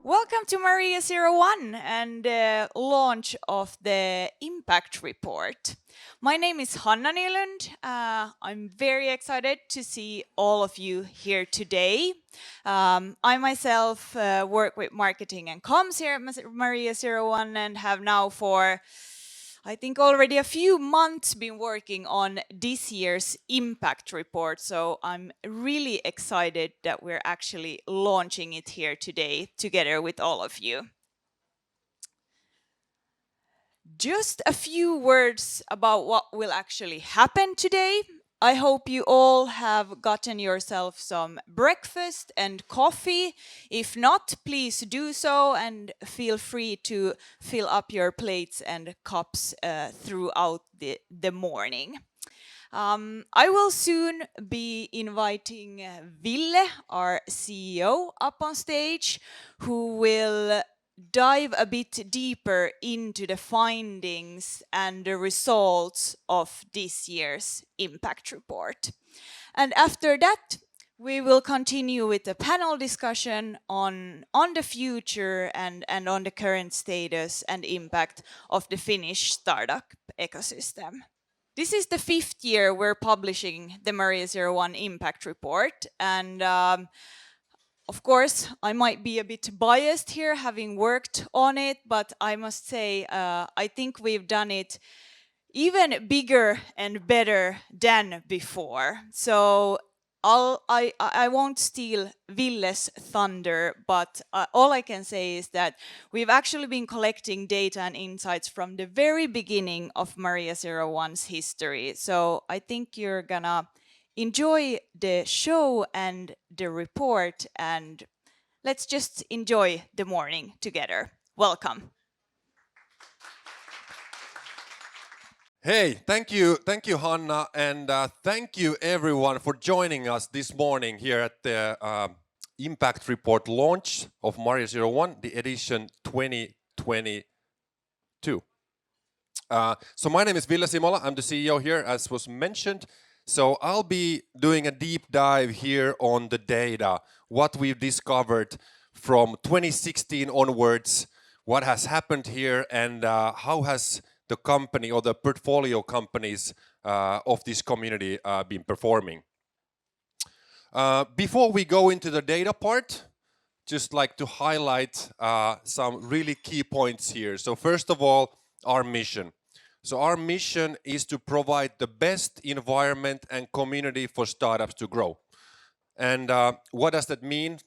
Welcome to Maria 01 and the launch of the Impact Report. My name is Hanna Nylund. I'm very excited to see all of you here today. I myself work with marketing and comms here at Maria 01 and have now for I think already a few months been working on this year's impact report, so I'm really excited that we're actually launching it here today together with all of you. Just a few words about what will actually happen today. I hope you all have gotten yourself some breakfast and coffee. If not, please do so and feel free to fill up your plates and cups throughout the morning. I will soon be inviting Ville, our CEO, up on stage, who will dive a bit deeper into the findings and the results of this year's impact report. And after that, we will continue with a panel discussion on the future and on the current status and impact of the Finnish startup ecosystem. This is the 5th year we're publishing the Maria 01 Impact Report, and of course, I might be a bit biased here, having worked on it, but I must say, I think we've done it even bigger and better than before. So I won't steal Ville's thunder, but all I can say is that we've actually been collecting data and insights from the very beginning of Maria 01's history. So I think you're gonna enjoy the show and the report, and let's just enjoy the morning together. Welcome. Hey, thank you, Hanna, and thank you everyone for joining us this morning here at the Impact Report launch of Maria 01, the edition 2022. So my name is Ville Simola, I'm the CEO here, as was mentioned. So I'll be doing a deep dive here on the data, what we've discovered from 2016 onwards, what has happened here, and how has the company or the portfolio companies of this community been performing. Before we go into the data part, just like to highlight some really key points here. So first of all, our mission. So our mission is to provide the best environment and community for startups to grow. And what does that mean?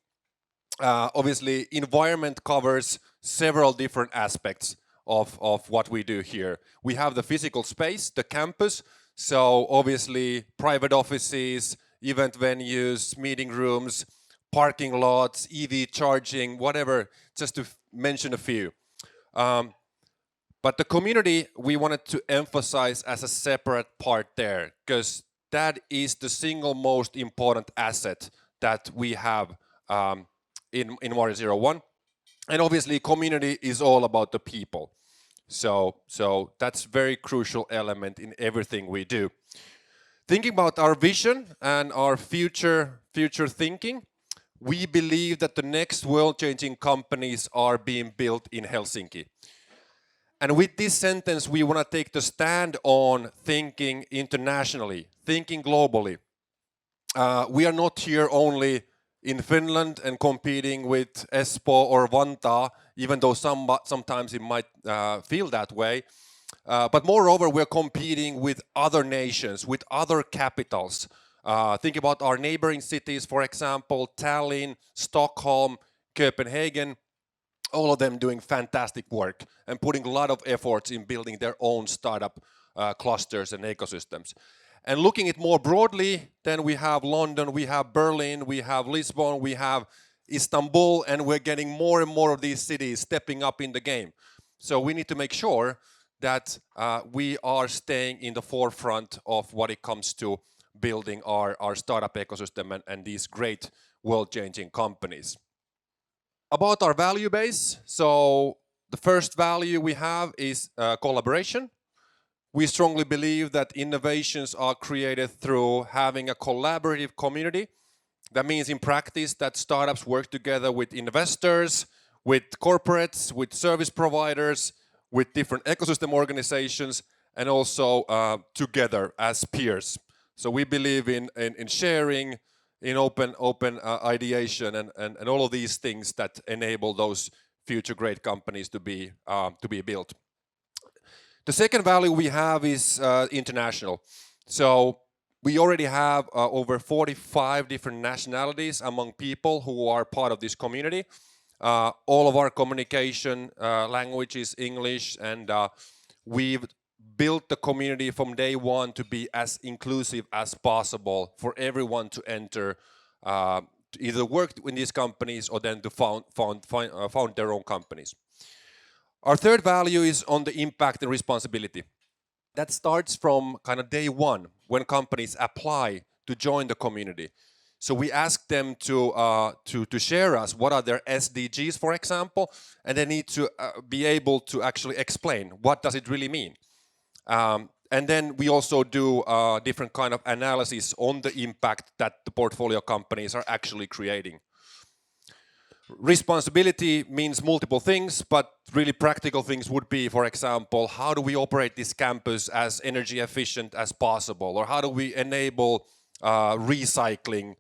Obviously, environment covers several different aspects of what we do here. We have the physical space, the campus, so obviously private offices, event venues, meeting rooms, parking lots, EV charging, whatever, just to mention a few. But the community, we wanted to emphasize as a separate part there, because that is the single most important asset that we have in Maria 01. And obviously, community is all about the people. So that's very crucial element in everything we do. Thinking about our vision and our future thinking, we believe that the next world-changing companies are being built in Helsinki. And with this sentence, we want to take the stand on thinking internationally, thinking globally. We are not here only in Finland and competing with Espoo or Vantaa, even though sometimes it might feel that way. But moreover, we're competing with other nations, with other capitals. Think about our neighboring cities, for example, Tallinn, Stockholm, Copenhagen, all of them doing fantastic work and putting a lot of efforts in building their own startup clusters and ecosystems. And looking at more broadly, then we have London, we have Berlin, we have Lisbon, we have Istanbul, and we're getting more and more of these cities stepping up in the game. So we need to make sure that we are staying in the forefront of what it comes to building our startup ecosystem and these great world-changing companies. About our value base, so the first value we have is collaboration. We strongly believe that innovations are created through having a collaborative community. That means in practice that startups work together with investors, with corporates, with service providers, with different ecosystem organizations, and also together as peers. So we believe in sharing, in open ideation, and all of these things that enable those future great companies to be built. The second value we have is international. So we already have over 45 different nationalities among people who are part of this community. All of our communication language is English, and we've built the community from day one to be as inclusive as possible for everyone to enter, to either work in these companies or then to found their own companies. Our third value is on the impact and responsibility. That starts from kind of day one when companies apply to join the community. So we ask them to share us what are their SDGs, for example, and they need to be able to actually explain what does it really mean. And then we also do different kind of analysis on the impact that the portfolio companies are actually creating. Responsibility means multiple things, but really practical things would be, for example, how do we operate this campus as energy efficient as possible? Or how do we enable recycling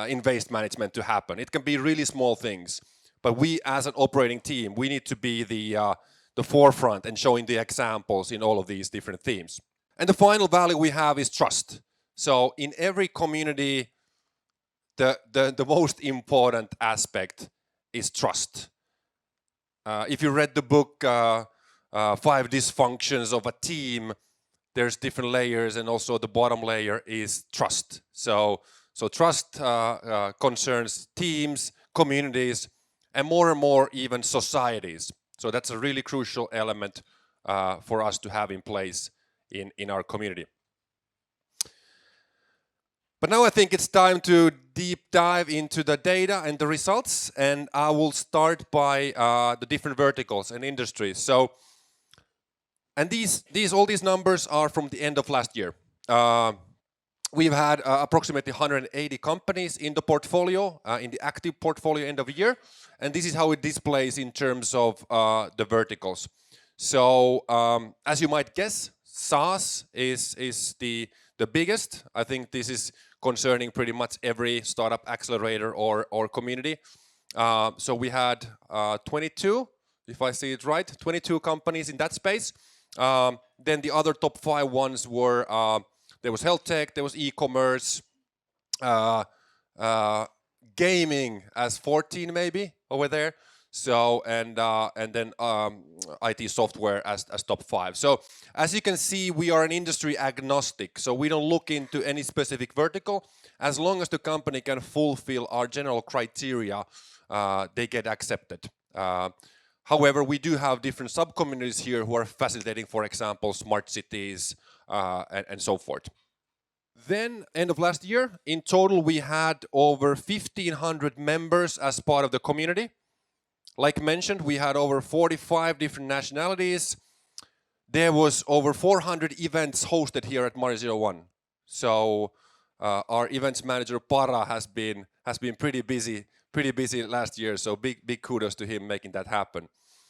in waste management to happen? It can be really small things, but we as an operating team, we need to be the forefront and showing the examples in all of these different themes. And the final value we have is trust. So in every community, the most important aspect is trust. If you read the book Five Dysfunctions of a Team, there's different layers, and also the bottom layer is trust. So trust concerns teams, communities, and more even societies. So that's a really crucial element for us to have in place in our community. But now I think it's time to deep dive into the data and the results, and I will start by the different verticals and industries. So, and all these numbers are from the end of last year. We've had approximately 180 companies in the portfolio, in the active portfolio end of year, and this is how it displays in terms of the verticals. So, as you might guess, SaaS is the biggest. I think this is concerning pretty much every startup accelerator or community. So we had 22, if I see it right, 22 companies in that space. Then the other top 5 ones were, there was health tech, there was e-commerce, gaming as 14 maybe over there. So and then IT software as top 5. So as you can see, we are an industry agnostic. So we don't look into any specific vertical. As long as the company can fulfill our general criteria, they get accepted. However, we do have different sub-communities here who are facilitating, for example, smart cities and so forth. Then, end of last year, in total, we had over 1,500 members as part of the community. Like mentioned, we had over 45 different nationalities. There was over 400 events hosted here at Mari 01. So our events manager Para has been pretty busy last year. So big kudos to him making that happen.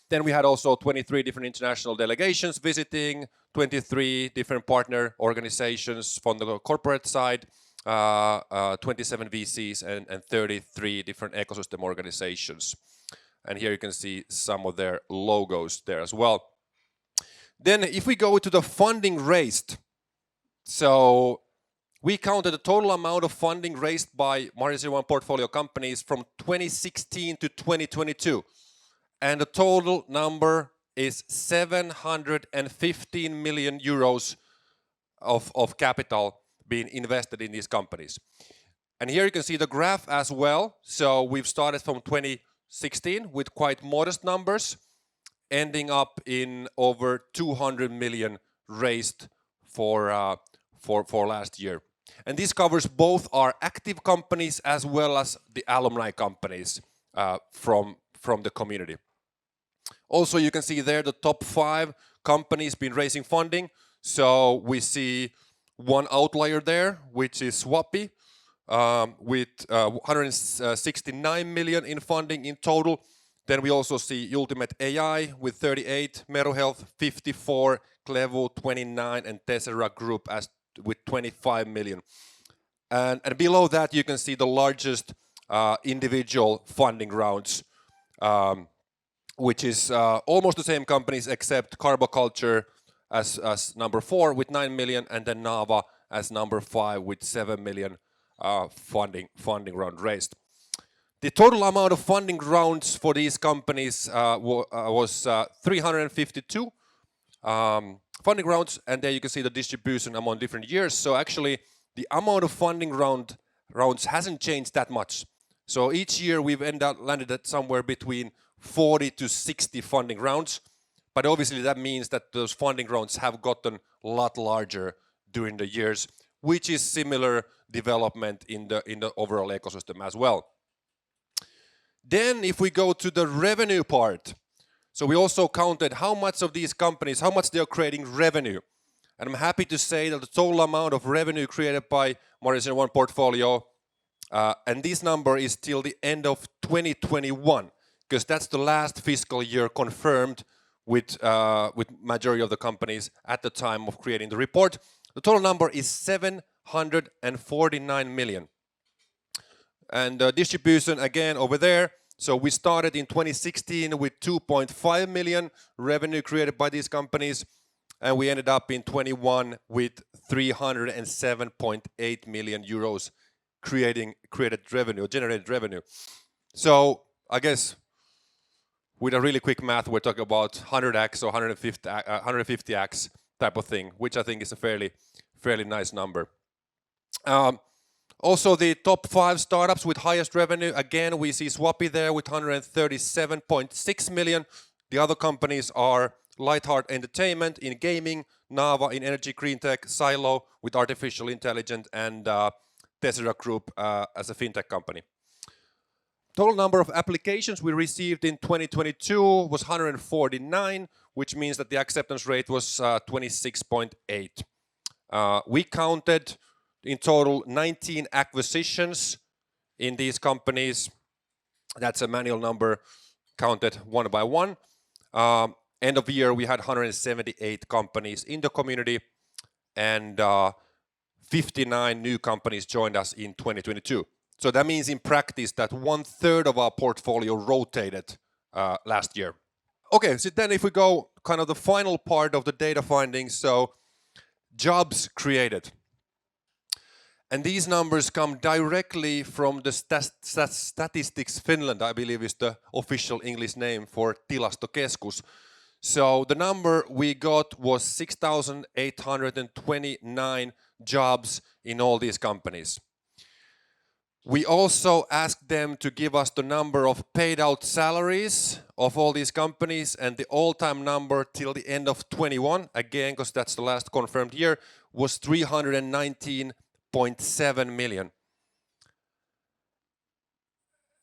Then we had also 23 different international delegations visiting, 23 different partner organizations from the corporate side, 27 VCs and 33 different ecosystem organizations. And here you can see some of their logos there as well. Then if we go to the funding raised, so we counted the total amount of funding raised by Mari 01 portfolio companies from 2016 to 2022. And the total number is 715 million euros of capital being invested in these companies. And here you can see the graph as well. So we've started from 2016 with quite modest numbers, ending up in over 200 million raised for last year. And this covers both our active companies as well as the alumni companies from the community. Also, you can see there the top 5 companies been raising funding. So we see one outlier there, which is Swappy, with 169 million in funding in total. Then we also see Ultimate AI with 38, Meru Health 54, Clevo 29, and Tessera Group with 25 million. And below that, you can see the largest individual funding rounds, which is almost the same companies except Carboculture as number 4 with 9 million, and then Nava as number 5 with 7 million funding round raised. The total amount of funding rounds for these companies was 352 funding rounds, and there you can see the distribution among different years. So actually, the amount of funding rounds hasn't changed that much. So each year we've landed at somewhere between 40 to 60 funding rounds, but obviously that means that those funding rounds have gotten a lot larger during the years, which is similar development in the overall ecosystem as well. Then if we go to the revenue part, so we also counted how much of these companies, how much they are creating revenue. And I'm happy to say that the total amount of revenue created by Morrison One portfolio, and this number is till the end of 2021, because that's the last fiscal year confirmed with majority of the companies at the time of creating the report. The total number is 749 million. And distribution again over there. So we started in 2016 with 2.5 million revenue created by these companies, and we ended up in 21 with 307.8 million euros generated revenue. So I guess with a really quick math, we're talking about 100x or 150x type of thing, which I think is a fairly nice number. Also, the top 5 startups with highest revenue, again, we see Swappy there with 137.6 million. The other companies are Lightheart Entertainment in gaming, Nava in energy green tech, Silo with artificial intelligence, and Tessera Group as a fintech company. Total number of applications we received in 2022 was 149, which means that the acceptance rate was 26.8. We counted in total 19 acquisitions in these companies. That's a manual number counted one by one. End of year, we had 178 companies in the community, and 59 new companies joined us in 2022. So that means in practice that 1/3 of our portfolio rotated last year. Okay, so then if we go kind of the final part of the data findings, so jobs created. And these numbers come directly from the Statistics Finland, I believe is the official English name for Tilastokeskus. So the number we got was 6,829 jobs in all these companies. We also asked them to give us the number of paid out salaries of all these companies, and the all-time number till the end of 21, again, because that's the last confirmed year, was 319.7 million.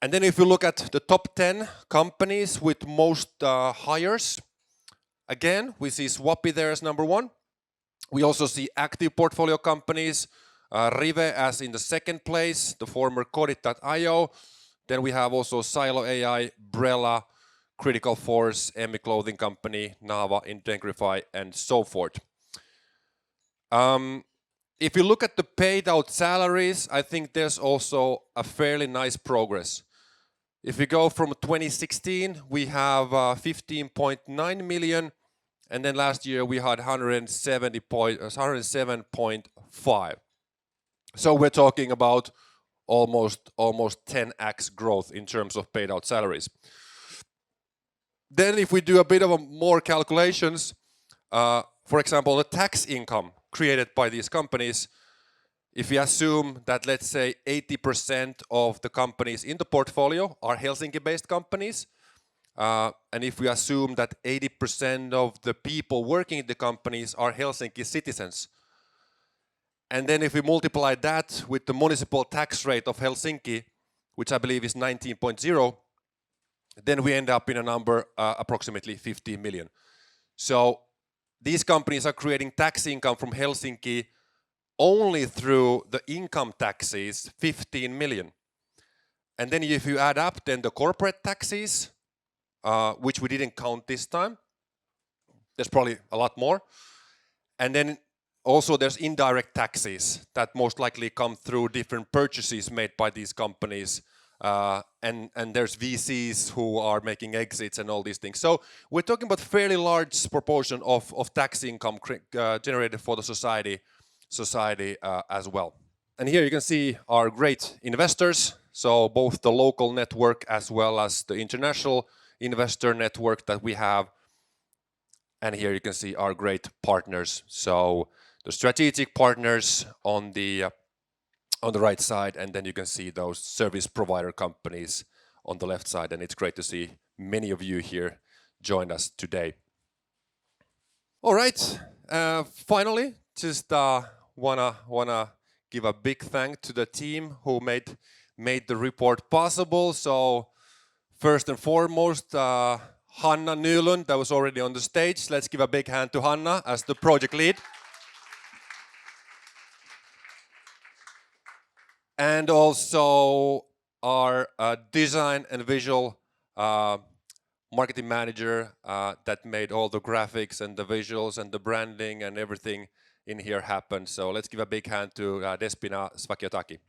And then if you look at the top 10 companies with most hires, again, we see Swappy there as number 1. We also see active portfolio companies, Rive as in the second place, the former Codit.io. Then we have also Silo AI, Brella, Critical Force, Emmy Clothing Company, Nava, Integrify, and so forth. If you look at the paid out salaries, I think there's also a fairly nice progress. If we go from 2016, we have 15.9 million, and then last year we had 107.5. So we're talking about almost 10x growth in terms of paid out salaries. Then if we do a bit of more calculations, for example, the tax income created by these companies, if we assume that, let's say, 80% of the companies in the portfolio are Helsinki-based companies, and if we assume that 80% of the people working in the companies are Helsinki citizens, and then if we multiply that with the municipal tax rate of Helsinki, which I believe is 19.0, then we end up in a number approximately 15 million. So these companies are creating tax income from Helsinki only through the income taxes, 15 million. And then if you add up then the corporate taxes, which we didn't count this time. There's probably a lot more. And then also there's indirect taxes that most likely come through different purchases made by these companies. And there's VCs who are making exits and all these things. So we're talking about fairly large proportion of tax income generated for the society as well. And here you can see our great investors. So both the local network as well as the international investor network that we have. And here you can see our great partners. So the strategic partners on the right side, and then you can see those service provider companies on the left side. And it's great to see many of you here join us today. All right. Finally, just wanna give a big thank to the team who made the report possible. So first and foremost, Hanna Nylund, that was already on the stage. Let's give a big hand to Hanna as the project lead. And also our design and visual marketing manager that made all the graphics and the visuals and the branding and everything in here happen. So let's give a big hand to Despina Svakiotaki.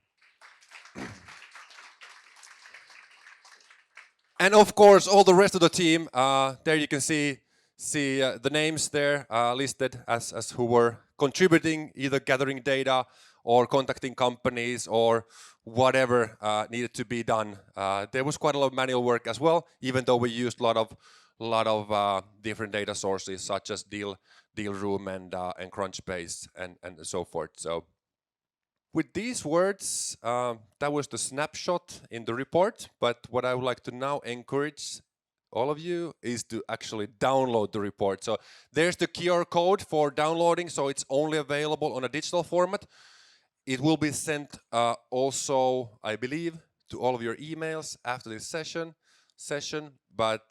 And of course, all the rest of the team, there you can see the names there listed as who were contributing, either gathering data or contacting companies or whatever needed to be done. There was quite a lot of manual work as well, even though we used a lot of different data sources such as Dealroom and Crunchbase and so forth. So with these words, that was the snapshot in the report. But what I would like to now encourage all of you is to actually download the report. So there's the QR code for downloading. So it's only available on a digital format. It will be sent also, I believe, to all of your emails after this session. But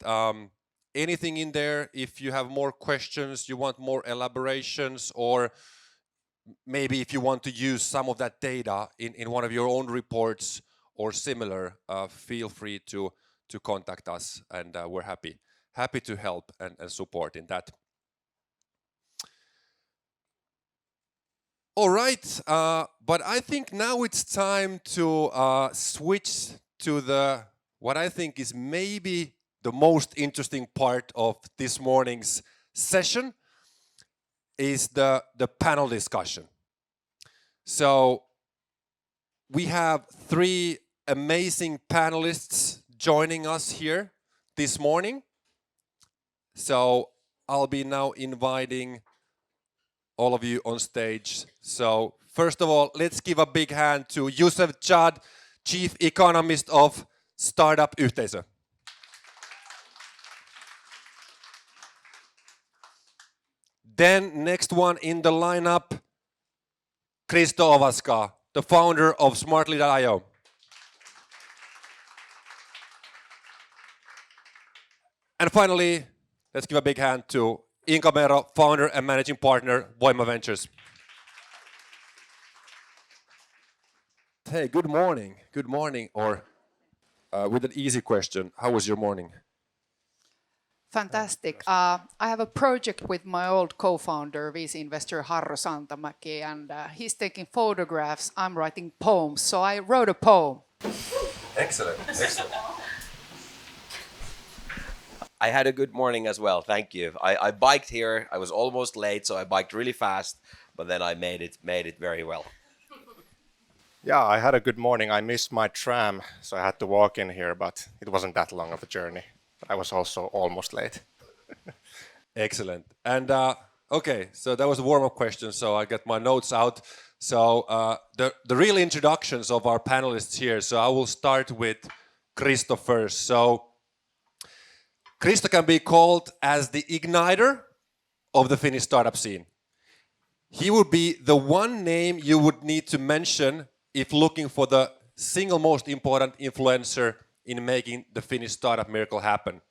anything in there, if you have more questions, you want more elaborations, or maybe if you want to use some of that data in one of your own reports or similar, feel free to contact us, and we're happy to help and support in that. All right, but I think now it's time to switch to what I think is maybe the most interesting part of this morning's session, is the panel discussion. So we have 3 amazing panelists joining us here this morning. So I'll be now inviting all of you on stage. So first of all, let's give a big hand to Yusuf Chad, Chief Economist of Startup Yhteisö. Then next one in the lineup, Kristo Ovaska, the founder of Smartly.io. And finally, let's give a big hand to Inka Mero, founder and managing partner, Voima Ventures. Hey, good morning. Good morning. Or with an easy question, how was your morning? Fantastic. I have a project with my old co-founder, VC investor Harro Santamäki, and he's taking photographs. I'm writing poems, so I wrote a poem. Excellent, excellent. I had a good morning as well, thank you. I biked here, I was almost late, so I biked really fast, but then I made it very well. Yeah, I had a good morning. I missed my tram, so I had to walk in here, but it wasn't that long of a journey. I was also almost late. Excellent. And okay, so that was a warm-up question, so I got my notes out. So the real introductions of our panelists here. So I will start with Kristo first. So Kristo can be called as the igniter of the Finnish startup scene. He would be the one name you would need to mention if looking for the single most important influencer in making the Finnish startup miracle happen.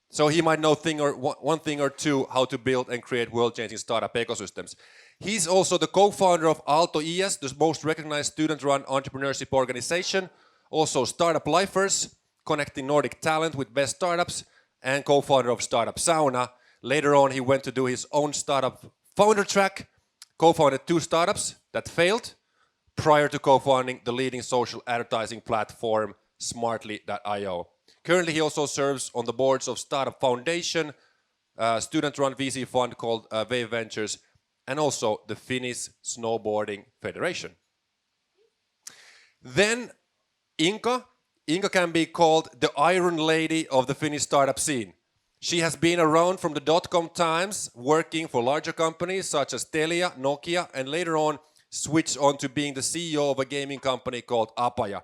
So he might know one thing or two how to build and create world-changing startup ecosystems. He's also the co-founder of Aalto IS, the most recognized student-run entrepreneurship organization. Also Startup Lifers, connecting Nordic talent with best startups. and co-founder of startup Sauna. Later on, he went to do his own startup founder track, co-founded 2 startups that failed prior to co-founding the leading social advertising platform Smartly.io. Currently, he also serves on the boards of Startup Foundation, a student-run VC fund called Wave Ventures, and also the Finnish Snowboarding Federation. Then Inka. Inka can be called the Iron Lady of the Finnish startup scene. She has been around from the dot-com times, working for larger companies such as Telia, Nokia, and later on switched on to being the CEO of a gaming company called Apaja.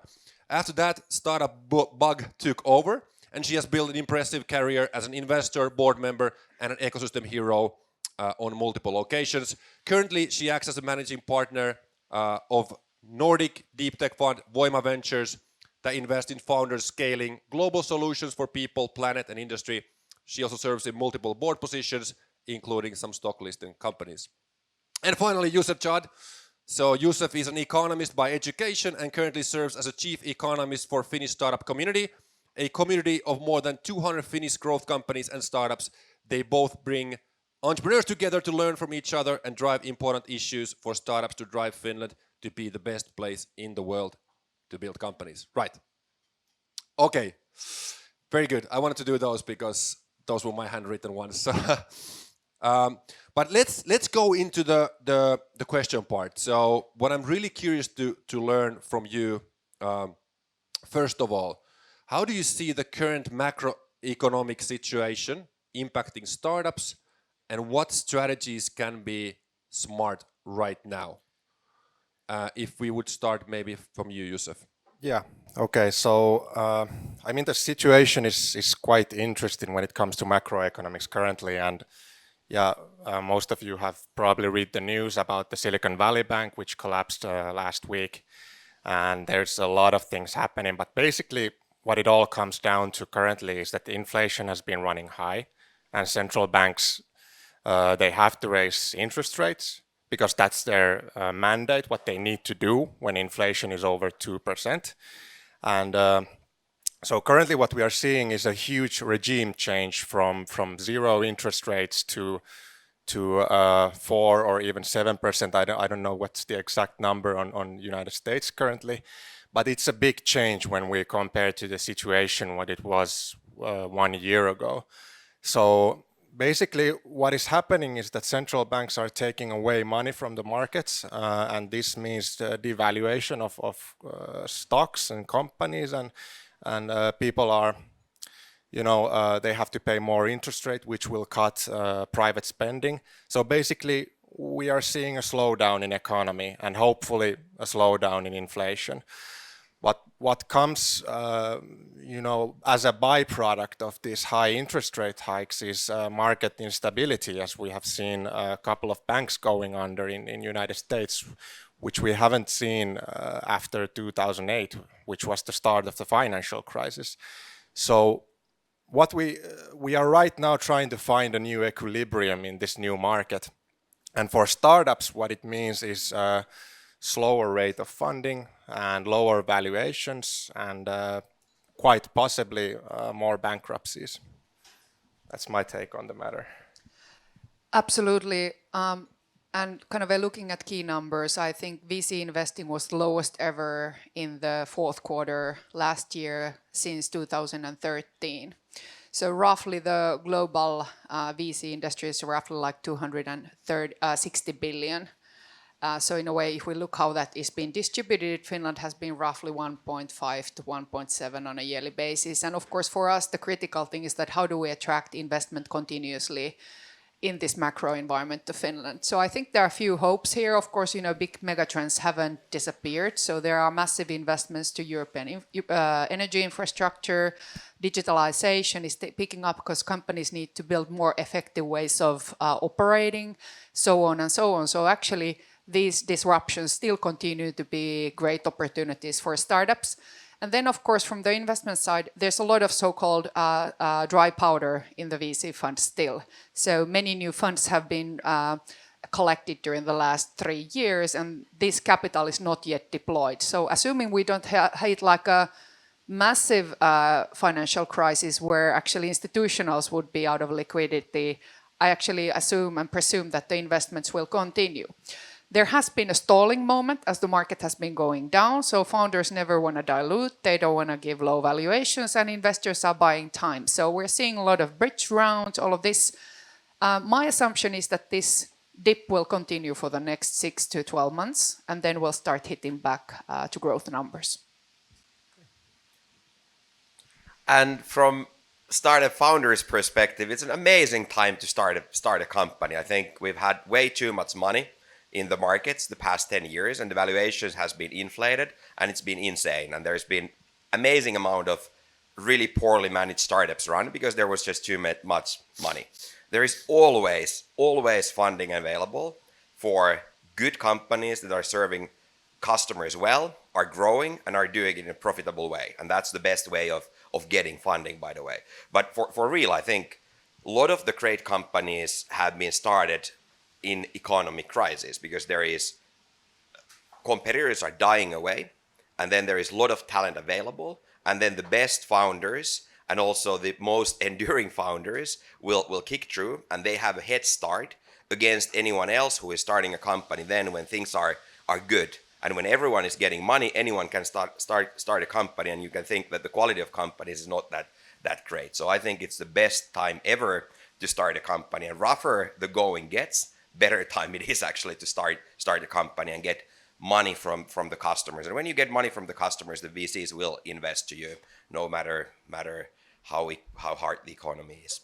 After that, startup bug took over, and she has built an impressive career as an investor, board member, and an ecosystem hero on multiple locations. Currently, she acts as a managing partner of Nordic deep tech fund Voima Ventures that invest in founders scaling global solutions for people, planet, and industry. She also serves in multiple board positions, including some stock listing companies. And finally, Yusuf Chad. So Yusuf is an economist by education and currently serves as a chief economist for Finnish startup community, a community of more than 200 Finnish growth companies and startups. They both bring entrepreneurs together to learn from each other and drive important issues for startups to drive Finland to be the best place in the world to build companies. Right. Okay. Very good. I wanted to do those because those were my handwritten ones. But let's go into the question part. So what I'm really curious to learn from you, first of all, how do you see the current macroeconomic situation impacting startups, and what strategies can be smart right now? If we would start maybe from you, Yusuf. Yeah. Okay. So I mean, the situation is quite interesting when it comes to macroeconomics currently, and yeah, most of you have probably read the news about the Silicon Valley Bank, which collapsed last week, and there's a lot of things happening. But basically, what it all comes down to currently is that the inflation has been running high, and central banks they have to raise interest rates because that's their mandate, what they need to do when inflation is over 2%. And so currently what we are seeing is a huge regime change from 0 interest rates to 4 or even 7%. I don't know what's the exact number on United States currently, but it's a big change when we compare to the situation what it was 1 year ago. So basically, what is happening is that central banks are taking away money from the markets, and this means the devaluation of stocks and companies, and people are, they have to pay more interest rate, which will cut private spending. So basically, we are seeing a slowdown in economy and hopefully a slowdown in inflation. What comes, as a byproduct of these high interest rate hikes is market instability, as we have seen a couple of banks going under in United States, which we haven't seen after 2008, which was the start of the financial crisis. So what we are right now trying to find a new equilibrium in this new market. And for startups, what it means is slower rate of funding and lower valuations and quite possibly more bankruptcies. That's my take on the matter. Absolutely. And kind of looking at key numbers, I think VC investing was the lowest ever in the fourth quarter last year since 2013. So roughly the global VC industry is roughly like 260 billion. So in a way, if we look how that is being distributed, Finland has been roughly 1.5 to 1.7 on a yearly basis. And of course, for us, the critical thing is that how do we attract investment continuously in this macro environment to Finland? So I think there are a few hopes here. Of course, big megatrends haven't disappeared. So there are massive investments to European energy infrastructure. Digitalization is picking up because companies need to build more effective ways of operating, so on and so on. So actually, these disruptions still continue to be great opportunities for startups. And then, of course, from the investment side, there's a lot of so-called dry powder in the VC funds still. So many new funds have been collected during the last 3 years, and this capital is not yet deployed. So assuming we don't hit like a massive financial crisis where actually institutionals would be out of liquidity, I actually assume and presume that the investments will continue. There has been a stalling moment as the market has been going down, so founders never want to dilute, they don't want to give low valuations, and investors are buying time. So we're seeing a lot of bridge rounds, all of this. My assumption is that this dip will continue for the next 6 to 12 months, and then we'll start hitting back to growth numbers. And from startup founders' perspective, it's an amazing time to start a company. I think we've had way too much money in the markets the past 10 years, and the valuations has been inflated, and it's been insane. And there's been amazing amount of really poorly managed startups run because there was just too much money. There is always funding available for good companies that are serving customers well, are growing, and are doing it in a profitable way. And that's the best way of getting funding, by the way. But for real, I think a lot of the great companies have been started in economic crisis because there is competitors are dying away, and then there is a lot of talent available, and then the best founders and also the most enduring founders will kick through, and they have a head start against anyone else who is starting a company then when things are good. And when everyone is getting money, anyone can start a company, and you can think that the quality of companies is not that great. So I think it's the best time ever to start a company, and rougher the going gets, better time it is actually to start a company and get money from the customers. And when you get money from the customers, the VCs will invest to you, no matter how hard the economy is.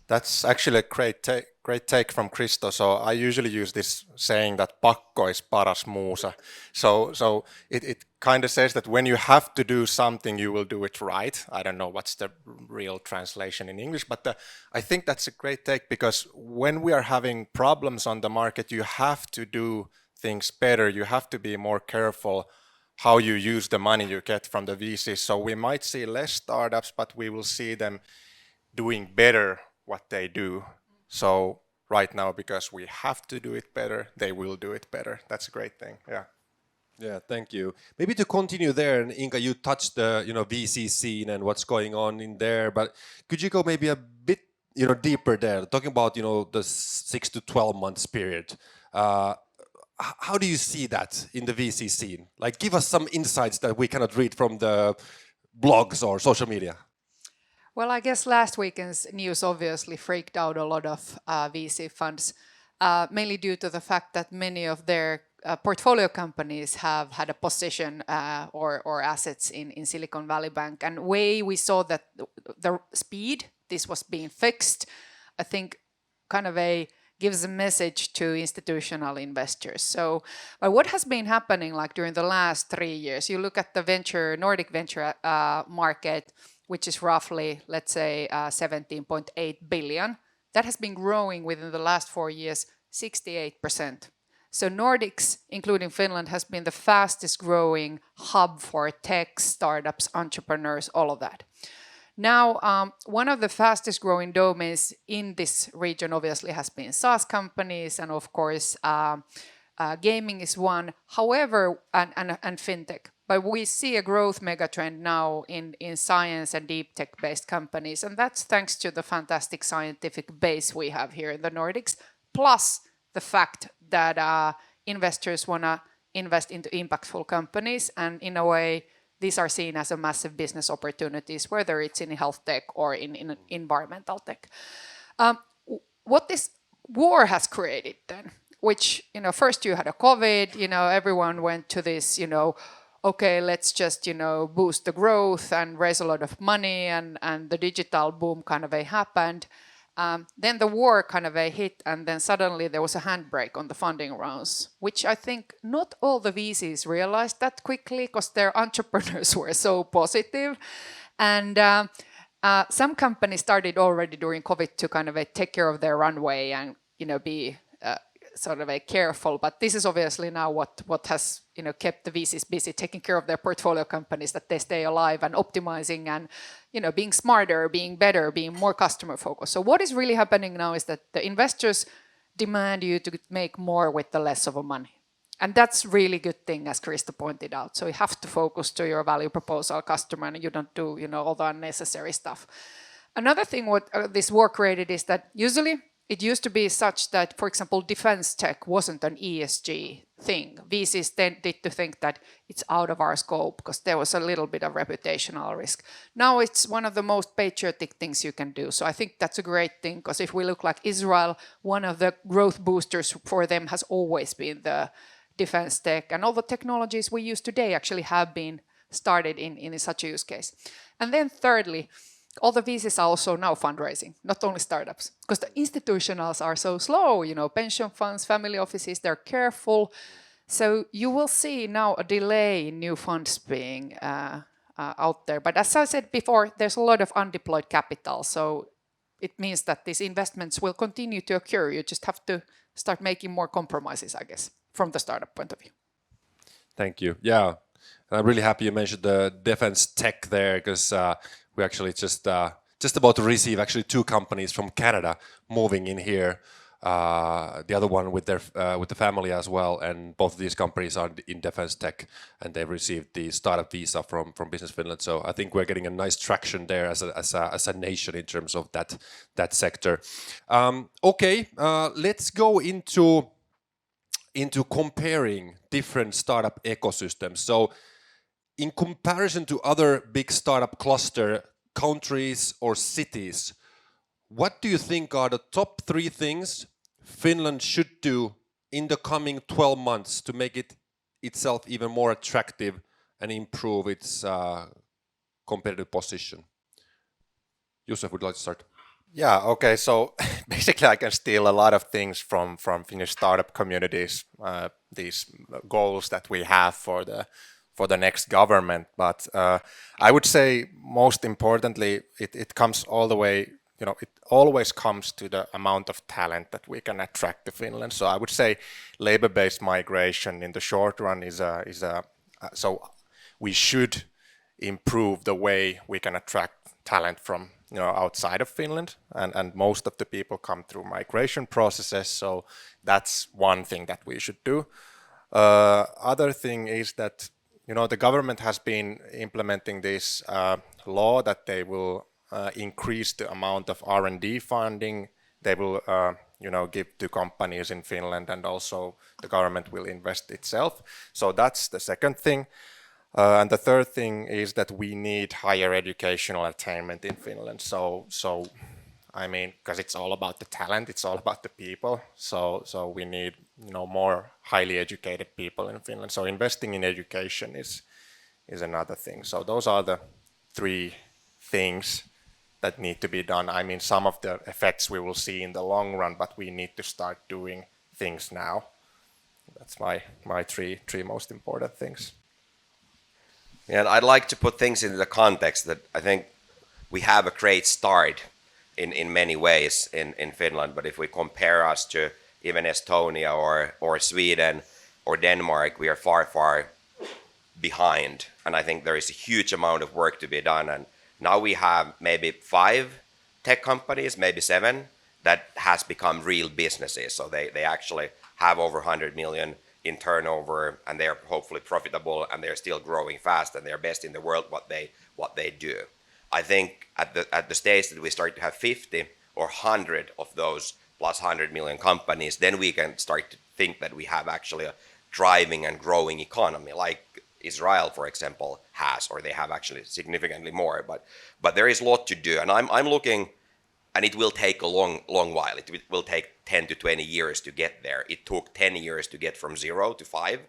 That's actually a great take from Kristo. So I usually use this saying that pakko is paras muusa. So it kind of says that when you have to do something, you will do it right. I don't know what's the real translation in English, but I think that's a great take, because when we are having problems on the market, you have to do things better. You have to be more careful how you use the money you get from the VCs. So we might see less startups, but we will see them doing better what they do. So right now, because we have to do it better, they will do it better. That's a great thing. Yeah. Yeah, thank you. Maybe to continue there, and Inka, you touched the VC scene and what's going on in there, but could you go maybe a bit deeper there, talking about the 6 to 12 months period? How do you see that in the VC scene? Like, give us some insights that we cannot read from the blogs or social media. Well, I guess last weekend's news obviously freaked out a lot of VC funds, mainly due to the fact that many of their portfolio companies have had a position or assets in Silicon Valley Bank. And we saw that the speed this was being fixed, I think kind of gives a message to institutional investors. So what has been happening like during the last 3 years, you look at the Nordic venture market, which is roughly, let's say, 17.8 billion. That has been growing within the last 4 years, 68%. So Nordics, including Finland, has been the fastest growing hub for tech, startups, entrepreneurs, all of that. Now, one of the fastest growing domains in this region obviously has been SaaS companies, and of course, gaming is one, however, and fintech. But we see a growth megatrend now in science and deep tech-based companies, and that's thanks to the fantastic scientific base we have here in the Nordics, plus the fact that investors want to invest into impactful companies, and in a way, these are seen as a massive business opportunities, whether it's in health tech or in environmental tech. What this war has created then, which, first you had a COVID, everyone went to this, okay, let's just, boost the growth and raise a lot of money, and the digital boom kind of happened. Then the war kind of hit, and then suddenly there was a handbrake on the funding rounds, which I think not all the VCs realized that quickly because their entrepreneurs were so positive. And some companies started already during COVID to kind of take care of their runway and, be sort of careful, but this is obviously now what has kept the VCs busy, taking care of their portfolio companies, that they stay alive and optimizing and being smarter, being better, being more customer focused. So what is really happening now is that the investors demand you to make more with the less of a money. And that's really good thing, as Kristo pointed out. So you have to focus to your value proposal customer, and you don't do all the unnecessary stuff. Another thing what this war created is that usually it used to be such that, for example, defense tech wasn't an ESG thing. VCs tended to think that it's out of our scope because there was a little bit of reputational risk. Now it's one of the most patriotic things you can do. So I think that's a great thing, because if we look like Israel, one of the growth boosters for them has always been the defense tech, and all the technologies we use today actually have been started in such a use case. And then thirdly, all the VCs are also now fundraising, not only startups, because the institutionals are so slow, pension funds, family offices, they're careful. So you will see now a delay in new funds being out there. But as I said before, there's a lot of undeployed capital. So it means that these investments will continue to occur. You just have to start making more compromises, I guess, from the startup point of view. Thank you. Yeah, and I'm really happy you mentioned the defense tech there, because we actually just about to receive actually 2 companies from Canada moving in here. The other one with the family as well, and both of these companies are in defense tech, and they've received the startup visa from Business Finland. So I think we're getting a nice traction there as a nation in terms of that sector. Okay, let's go into comparing different startup ecosystems. So in comparison to other big startup cluster countries or cities, what do you think are the top 3 things Finland should do in the coming 12 months to make it itself even more attractive and improve its competitive position? Josef, would you like to start? Yeah, okay. So basically, I can steal a lot of things from Finnish startup communities, these goals that we have for the next government. But I would say most importantly, it comes all the way. It always comes to the amount of talent that we can attract to Finland. So I would say labor-based migration in the short run so we should improve the way we can attract talent from outside of Finland, and most of the people come through migration processes. So that's one thing that we should do. Other thing is that the government has been implementing this law that they will increase the amount of R&D funding they will give to companies in Finland, and also the government will invest itself. So that's the second thing. And the third thing is that we need higher educational attainment in Finland. So I mean, because it's all about the talent, it's all about the people. So we need more highly educated people in Finland. So investing in education is another thing. So those are the 3 things that need to be done. I mean, some of the effects we will see in the long run, but we need to start doing things now. That's my 3 most important things. And I'd like to put things into the context that I think we have a great start in many ways in Finland, but if we compare us to even Estonia or Sweden or Denmark, we are far behind. And I think there is a huge amount of work to be done. And now we have maybe 5 tech companies, maybe 7, that has become real businesses. So they actually have over 100 million in turnover, and they are hopefully profitable, and they're still growing fast, and they're best in the world what they do. I think at the stage that we start to have 50 or 100 of those plus 100 million companies, then we can start to think that we have actually a driving and growing economy, like Israel, for example, has, or they have actually significantly more. But there is a lot to do, and I'm looking, and it will take a long while. It will take 10 to 20 years to get there. It took 10 years to get from 0 to 5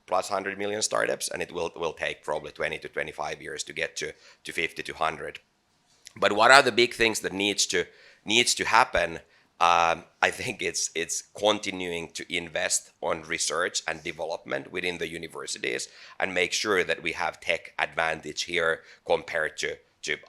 plus 100 million startups, and it will take probably 20 to 25 years to get to 50 to 100. But what are the big things that needs to happen? I think it's continuing to invest on research and development within the universities and make sure that we have tech advantage here compared to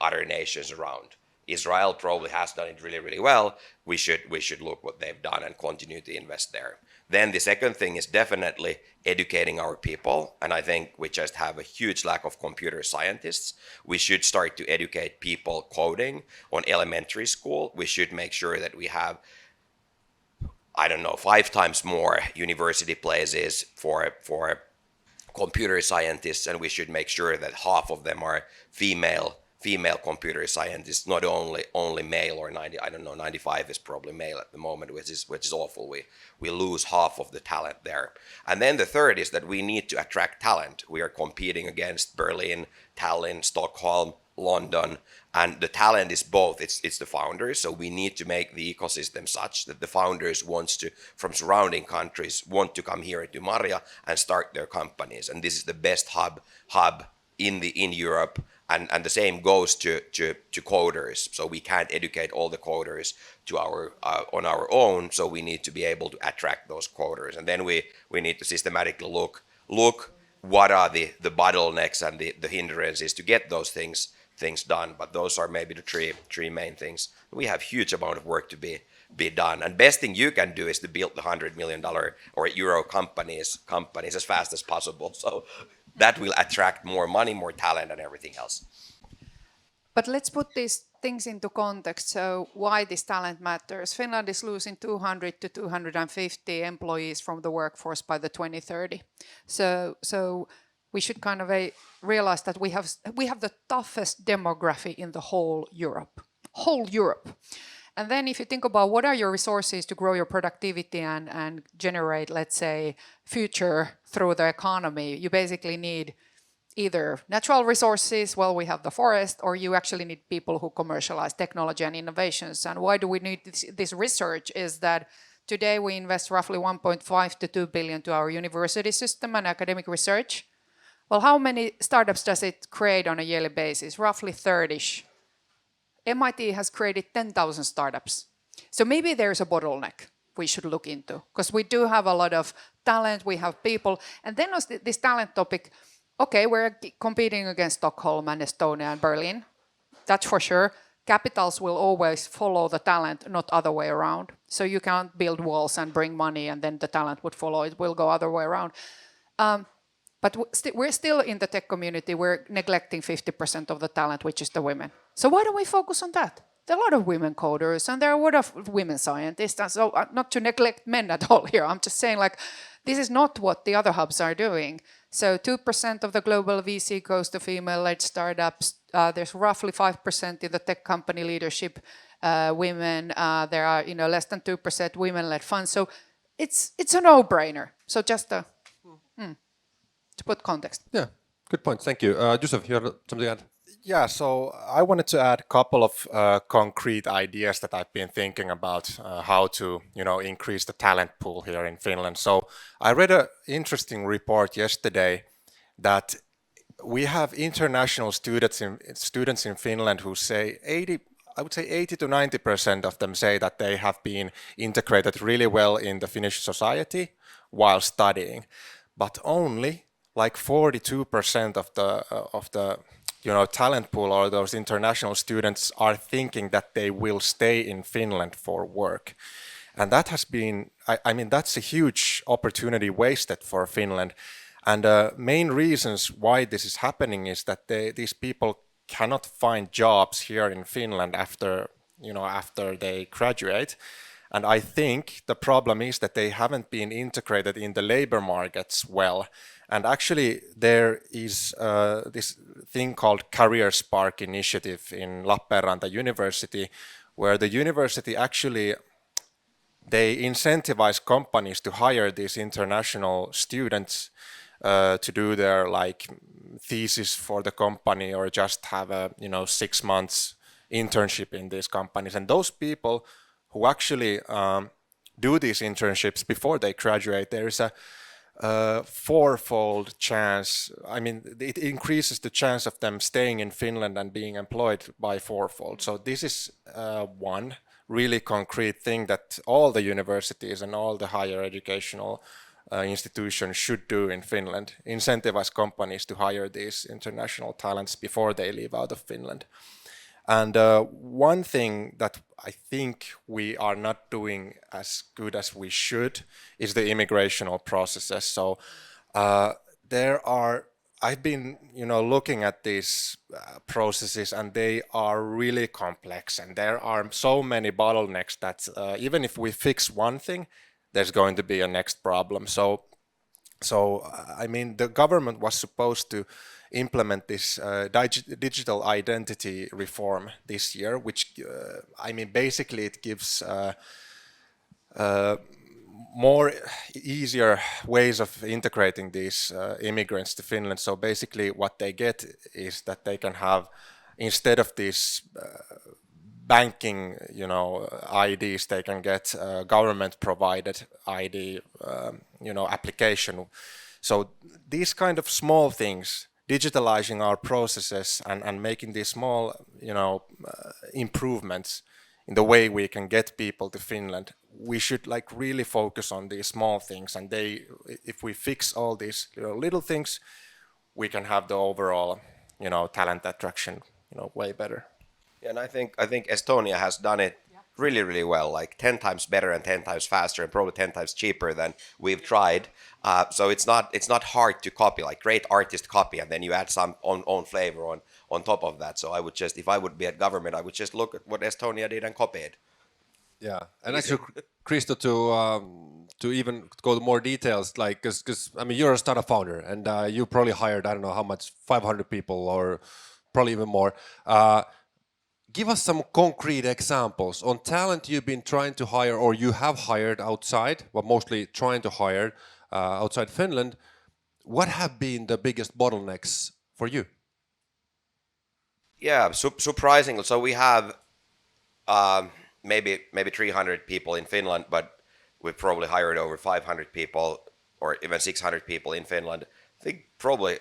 other nations around. Israel probably has done it really well. We should look what they've done and continue to invest there. Then the second thing is definitely educating our people, and I think we just have a huge lack of computer scientists. We should start to educate people coding on elementary school. We should make sure that we have I don't know, 5 times more university places for computer scientists, and we should make sure that half of them are female computer scientists, not only male, or 90, I don't know, 95 is probably male at the moment, which is awful. We lose half of the talent there. And then the third is that we need to attract talent. We are competing against Berlin, Tallinn, Stockholm, London, and the talent is both. It's the founders, so we need to make the ecosystem such that the founders from surrounding countries want to come here to Maria and start their companies. And this is the best hub in Europe. And the same goes to coders. So we can't educate all the coders on our own. So we need to be able to attract those coders. And then we need to systematically look what are the bottlenecks and the hindrances to get those things done. But those are maybe the three main things. We have huge amount of work to be done. And best thing you can do is to build the $100 million or euro companies as fast as possible. So that will attract more money, more talent, and everything else. But let's put these things into context. So why this talent matters? Finland is losing 200 to 250 employees from the workforce by the 2030. So we should kind of realize that we have the toughest demography in the whole Europe. And then if you think about what are your resources to grow your productivity and generate, let's say, future through the economy, you basically need either natural resources, well, we have the forest, or you actually need people who commercialize technology and innovations. And why do we need this research is that today we invest roughly 1.5 to 2 billion to our university system and academic research. Well, how many startups does it create on a yearly basis? Roughly 30-ish. MIT has created 10,000 startups. So maybe there's a bottleneck we should look into, because we do have a lot of talent, we have people. And then on this talent topic, okay, we're competing against Stockholm and Estonia and Berlin. That's for sure. Capitals will always follow the talent, not other way around. So you can't build walls and bring money and then the talent would follow. It will go other way around. But we're still in the tech community, we're neglecting 50% of the talent, which is the women. So why don't we focus on that? There are a lot of women coders and there are a lot of women scientists. And so not to neglect men at all here, I'm just saying like, this is not what the other hubs are doing. So 2% of the global VC goes to female-led startups. There's roughly 5% in the tech company leadership women. There are less than 2% women-led funds. So it's a no-brainer. So just to put context. Yeah, good point. Thank you. Joseph, you have something to add? Yeah, so I wanted to add a couple of concrete ideas that I've been thinking about how to, increase the talent pool here in Finland. So I read an interesting report yesterday that we have international students in Finland who say 80 to 90% of them say that they have been integrated really well in the Finnish society while studying, but only like 42% of the talent pool or those international students are thinking that they will stay in Finland for work. And that has been, that's a huge opportunity wasted for Finland. And main reasons why this is happening is that these people cannot find jobs here in Finland after they graduate. And I think the problem is that they haven't been integrated in the labor markets well. And actually, there is this thing called Career Spark initiative in Lappeenranta University, where the university actually, they incentivize companies to hire these international students to do their thesis for the company or just have a 6 months internship in these companies. And those people who actually do these internships before they graduate, there is a fourfold chance. It increases the chance of them staying in Finland and being employed by fourfold. So this is one really concrete thing that all the universities and all the higher educational institutions should do in Finland, incentivize companies to hire these international talents before they leave out of Finland. And one thing that I think we are not doing as good as we should is the immigrational processes. So I've been, looking at these processes, and they are really complex, and there are so many bottlenecks that even if we fix one thing, there's going to be a next problem. So I mean, the government was supposed to implement this digital identity reform this year, which I mean, basically it gives more easier ways of integrating these immigrants to Finland. So basically what they get is that they can have, instead of these banking, IDs, they can get government provided ID, application. So these kind of small things, digitalizing our processes and making these small, improvements in the way we can get people to Finland, we should like really focus on these small things. And if we fix all these little things, we can have the overall, talent attraction, way better. Yeah, and I think Estonia has done it really, really well, like 10 times better and 10 times faster and probably 10 times cheaper than we've tried. So it's not hard to copy, like great artist copy, and then you add some own flavor on top of that. So I would just, if I would be at government, I would just look at what Estonia did and copy it. Yeah, and actually, Kristo, to even go to more details, like, because I mean, you're a startup founder, and you probably hired, I don't know how much, 500 people or probably even more. Give us some concrete examples on talent you've been trying to hire, or you have hired outside, but mostly trying to hire outside Finland. What have been the biggest bottlenecks for you? Yeah, surprisingly. So we have maybe 300 people in Finland, but we've probably hired over 500 people or even 600 people in Finland. I think probably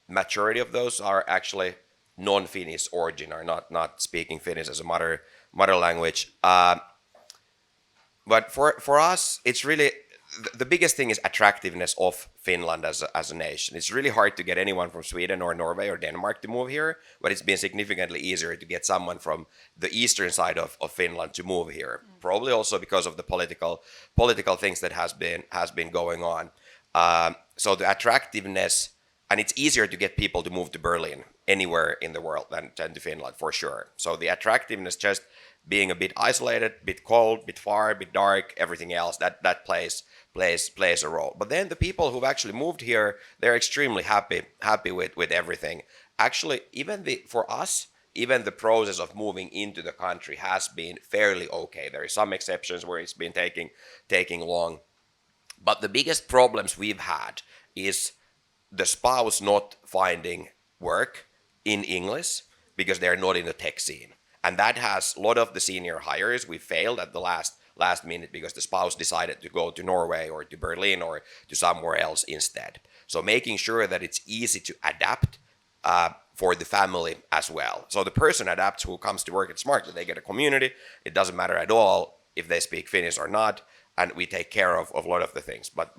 majority of those are actually non-Finnish origin, or not speaking Finnish as a mother language. But for us, it's really the biggest thing is attractiveness of Finland as a nation. It's really hard to get anyone from Sweden or Norway or Denmark to move here, but it's been significantly easier to get someone from the eastern side of Finland to move here. Probably also because of the political things that has been going on. So the attractiveness, and it's easier to get people to move to Berlin anywhere in the world than to Finland, for sure. So the attractiveness, just being a bit isolated, bit cold, bit far, bit dark, everything else, that plays a role. But then the people who've actually moved here, they're extremely happy with everything. Actually, for us, even the process of moving into the country has been fairly okay. There are some exceptions where it's been taking long. But the biggest problems we've had is the spouse not finding work in English because they're not in the tech scene. And that has a lot of the senior hires. We failed at the last minute because the spouse decided to go to Norway or to Berlin or to somewhere else instead. So making sure that it's easy to adapt for the family as well. So the person adapts who comes to work at Smart, they get a community. It doesn't matter at all if they speak Finnish or not. And we take care of a lot of the things, but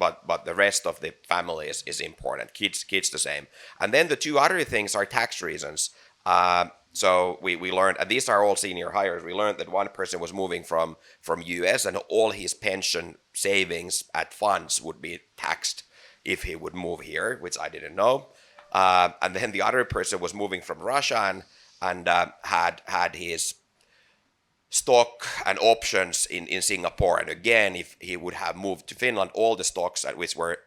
the rest of the family is important. Kids the same. And then the two other things are tax reasons. So we learned, and these are all senior hires. We learned that one person was moving from US, and all his pension savings at funds would be taxed if he would move here, which I didn't know. And then the other person was moving from Russia and had his stock and options in Singapore. And again, if he would have moved to Finland, all the stocks which were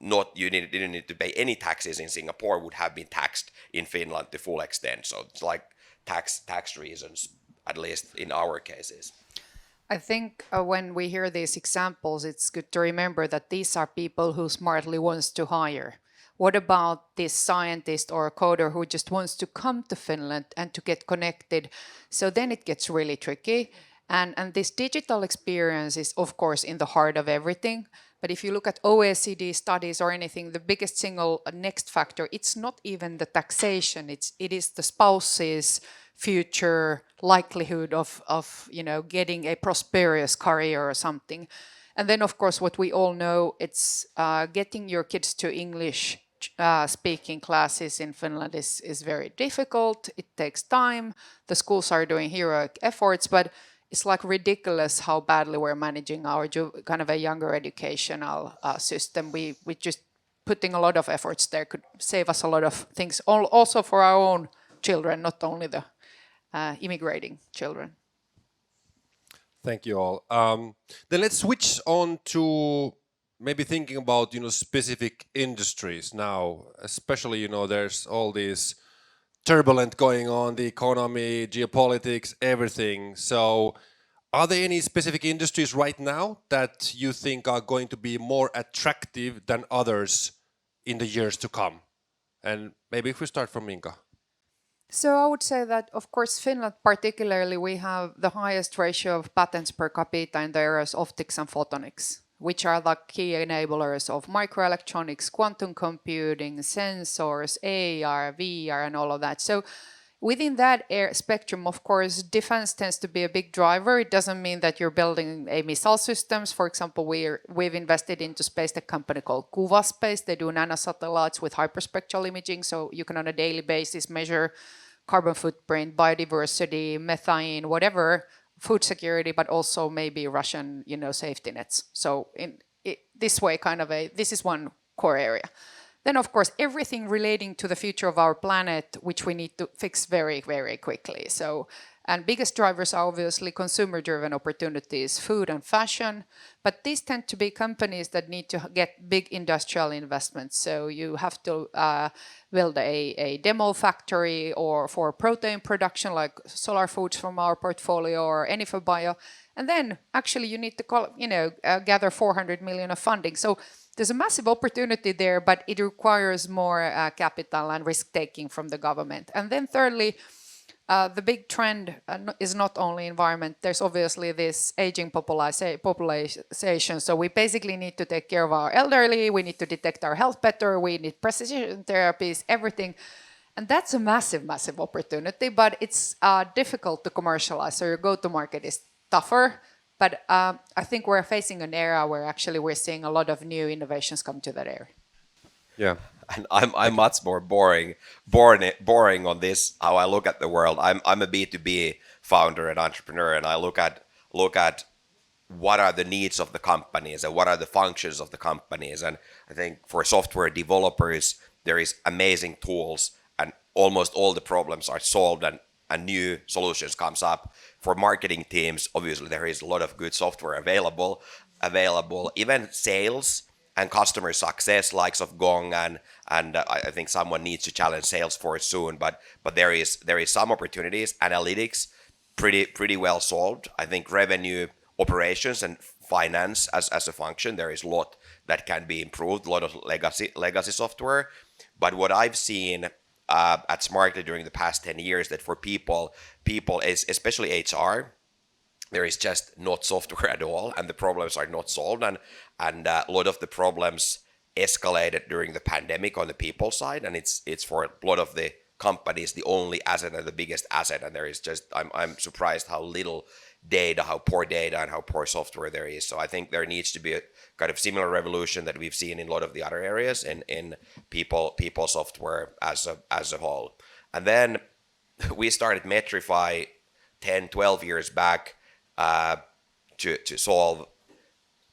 not, didn't need to pay any taxes in Singapore, would have been taxed in Finland to full extent. So it's like tax reasons, at least in our cases. I think when we hear these examples, it's good to remember that these are people who Smartly wants to hire. What about this scientist or a coder who just wants to come to Finland and to get connected? So then it gets really tricky. And this digital experience is, of course, in the heart of everything. But if you look at OECD studies or anything, the biggest single next factor, it's not even the taxation. It is the spouse's future likelihood of getting a prosperous career or something. And then, of course, what we all know, it's getting your kids to English speaking classes in Finland is very difficult. It takes time. The schools are doing heroic efforts, but it's like ridiculous how badly we're managing our kind of a younger educational system. We just putting a lot of efforts there could save us a lot of things, also for our own children, not only the immigrating children. Thank you all. Then let's switch on to maybe thinking about specific industries now, especially there's all these turbulent going on, the economy, geopolitics, everything. So, are there any specific industries right now that you think are going to be more attractive than others in the years to come? And maybe if we start from Minka. So I would say that, of course, Finland particularly, we have the highest ratio of patents per capita in the areas of optics and photonics, which are the key enablers of microelectronics, quantum computing, sensors, AR, VR, and all of that. So within that spectrum, of course, defense tends to be a big driver. It doesn't mean that you're building a missile systems. For example, we've invested into space tech company called Ovaska. They do nanosatellites with hyperspectral imaging, so you can on a daily basis measure carbon footprint, biodiversity, methane, whatever, food security, but also maybe Russian, safety nets. So this way, this is one core area. Then, of course, everything relating to the future of our planet, which we need to fix very, very quickly. So, and biggest drivers are obviously consumer-driven opportunities, food and fashion. But these tend to be companies that need to get big industrial investments. So you have to build a demo factory or for protein production, like Solar Foods from our portfolio or Enifa Bio. And then actually you need to gather 400 million of funding. So there's a massive opportunity there, but it requires more capital and risk taking from the government. And then thirdly, the big trend is not only environment. There's obviously this aging population. So we basically need to take care of our elderly. We need to detect our health better. We need precision therapies, everything. And that's a massive, massive opportunity, but it's difficult to commercialize. So your go-to-market is tougher. But I think we're facing an era where actually we're seeing a lot of new innovations come to that area. Yeah. And I'm much more boring on this, how I look at the world. I'm a B2B founder and entrepreneur, and I look at what are the needs of the companies and what are the functions of the companies. And I think for software developers, there is amazing tools and almost all the problems are solved and new solutions comes up. For marketing teams, obviously there is a lot of good software available. Even sales and customer success, likes of Gong, and I think someone needs to challenge Salesforce soon. But there is some opportunities. Analytics, pretty well solved. I think revenue, operations, and finance as a function, there is a lot that can be improved. A lot of legacy software. But what I've seen at Smartly during the past 10 years, that for people is especially HR, there is just not software at all, and the problems are not solved, and a lot of the problems escalated during the pandemic on the people side, and it's for a lot of the companies the only asset and the biggest asset, and there is just I'm surprised how little data, how poor data, and how poor software there is. So I think there needs to be a kind of similar revolution that we've seen in a lot of the other areas in people software as a whole. And then we started Metrify 10, 12 years back to solve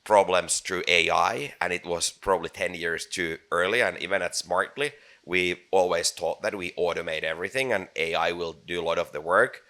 problems through AI, and it was probably 10 years too early. And even at Smartly, we always thought that we automate everything and AI will do a lot of the work.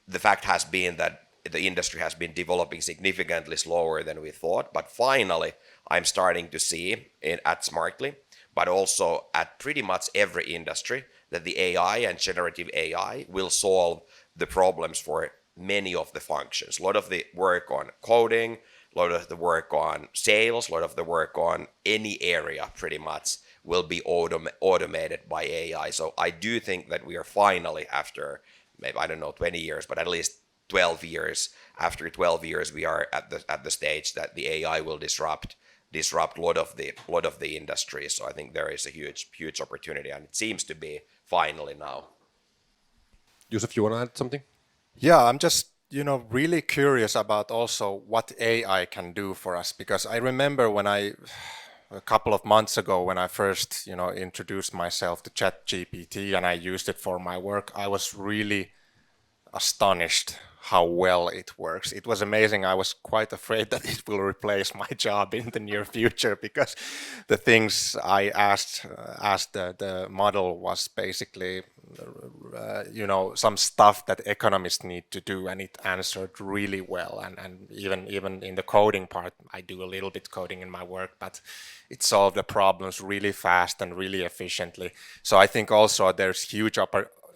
The fact has been that the industry has been developing significantly slower than we thought, but finally I'm starting to see at Smartly, but also at pretty much every industry, that the AI and generative AI will solve the problems for many of the functions. A lot of the work on coding, a lot of the work on sales, a lot of the work on any area pretty much will be automated by AI. So I do think that we are finally, after maybe, I don't know, 20 years, but at least 12 years, after 12 years, we are at the stage that the AI will disrupt a lot of the industry. So I think there is a huge opportunity, and it seems to be finally now. Joseph, you want to add something? Yeah, I'm just, really curious about also what AI can do for us, because I remember a couple of months ago when I first, introduced myself to ChatGPT and I used it for my work, I was really astonished how well it works. It was amazing. I was quite afraid that it will replace my job in the near future, because the things I asked the model was basically some stuff that economists need to do, and it answered really well. And even in the coding part, I do a little bit coding in my work, but it solved the problems really fast and really efficiently. So I think also there's huge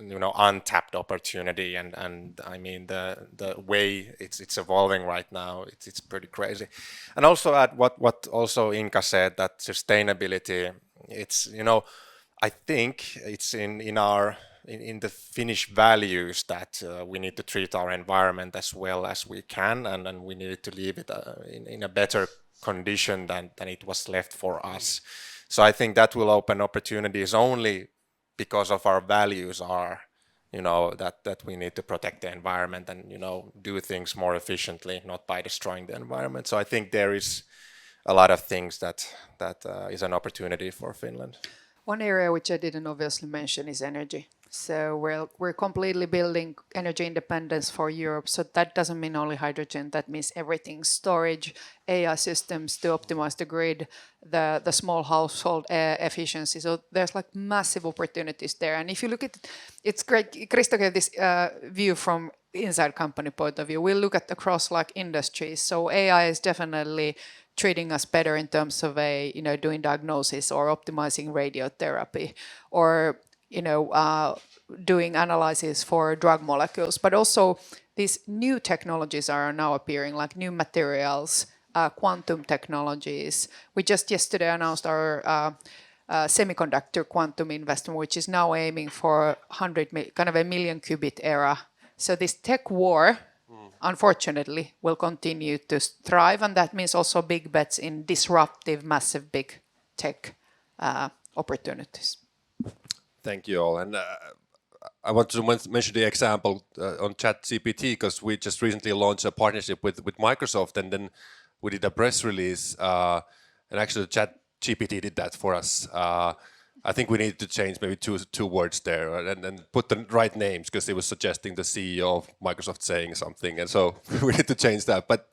untapped opportunity, and I mean the way it's evolving right now, it's pretty crazy. And also at what also Inka said, that sustainability, it's I think it's in the Finnish values that we need to treat our environment as well as we can, and we need to leave it in a better condition than it was left for us. So I think that will open opportunities only because of our values are, that we need to protect the environment and, do things more efficiently, not by destroying the environment. So I think there is a lot of things that is an opportunity for Finland. One area which I didn't obviously mention is energy. So we're completely building energy independence for Europe. So that doesn't mean only hydrogen. That means everything: storage, AI systems to optimize the grid, the small household efficiency. So there's like massive opportunities there. And if you look at it, it's great. Kristo gave this view from inside company point of view. We'll look at across like industries. So AI is definitely treating us better in terms of doing diagnosis or optimizing radiotherapy, or doing analysis for drug molecules. But also these new technologies are now appearing, like new materials, quantum technologies. We just yesterday announced our semiconductor quantum investment, which is now aiming for 1 million qubit era. So this tech war, unfortunately, will continue to thrive, and that means also big bets in disruptive, massive, big tech opportunities. Thank you all. And I want to mention the example on ChatGPT, because we just recently launched a partnership with Microsoft, and then we did a press release, and actually ChatGPT did that for us. I think we need to change maybe two words there, and put the right names, because it was suggesting the CEO of Microsoft saying something, and so we need to change that. But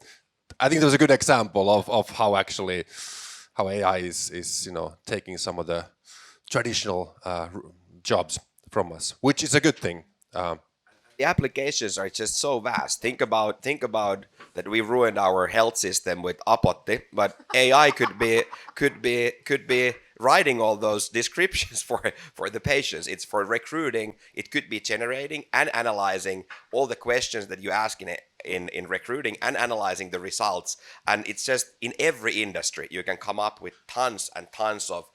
I think there was a good example of how AI is taking some of the traditional jobs from us, which is a good thing. The applications are just so vast. Think about that we ruined our health system with Apotti, but AI could be writing all those descriptions for the patients. It's for recruiting. It could be generating and analyzing all the questions that you ask in recruiting and analyzing the results. And it's just in every industry you can come up with tons and tons of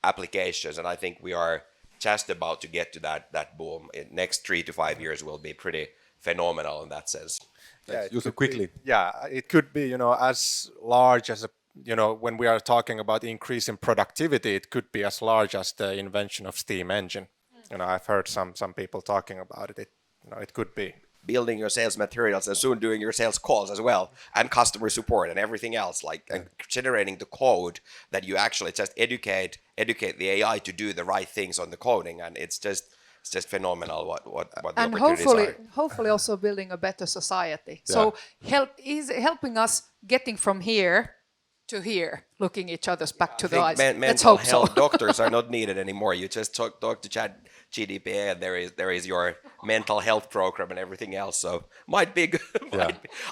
applications. And I think we are just about to get to that boom. In next 3 to 5 years will be pretty phenomenal in that sense. Yeah, quickly. It could be, as large as when we are talking about increase in productivity, it could be as large as the invention of steam engine. I've heard some people talking about it. It could be. Building your sales materials and soon doing your sales calls as well, and customer support and everything else, and generating the code that you actually just educate the AI to do the right things on the coding, and it's just phenomenal what the and opportunities are. hopefully also building a better society. So helping us getting from here to here, looking each other's back to the eyes. Let's Mental hope so. health doctors are not needed anymore. You just talk to ChatGPT, and there is your mental health program and everything else. So might be good.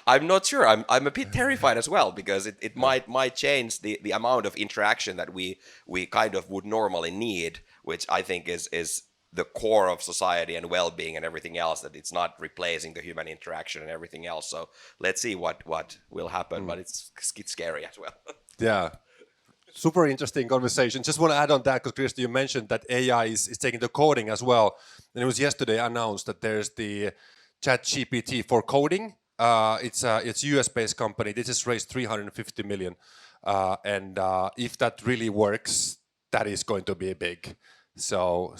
I'm not sure. I'm a bit terrified as well, because it might change the amount of interaction that we kind of would normally need, which I think is the core of society and well-being and everything else, that it's not replacing the human interaction and everything else. So let's see what will happen, but it's scary as well. Yeah. Super interesting conversation. Just want to add on that, because Kristo, you mentioned that AI is taking the coding as well. And it was yesterday announced that there's the ChatGPT for coding. It's a US-based company. They just raised 350 million. And if that really works, that is going to be big. So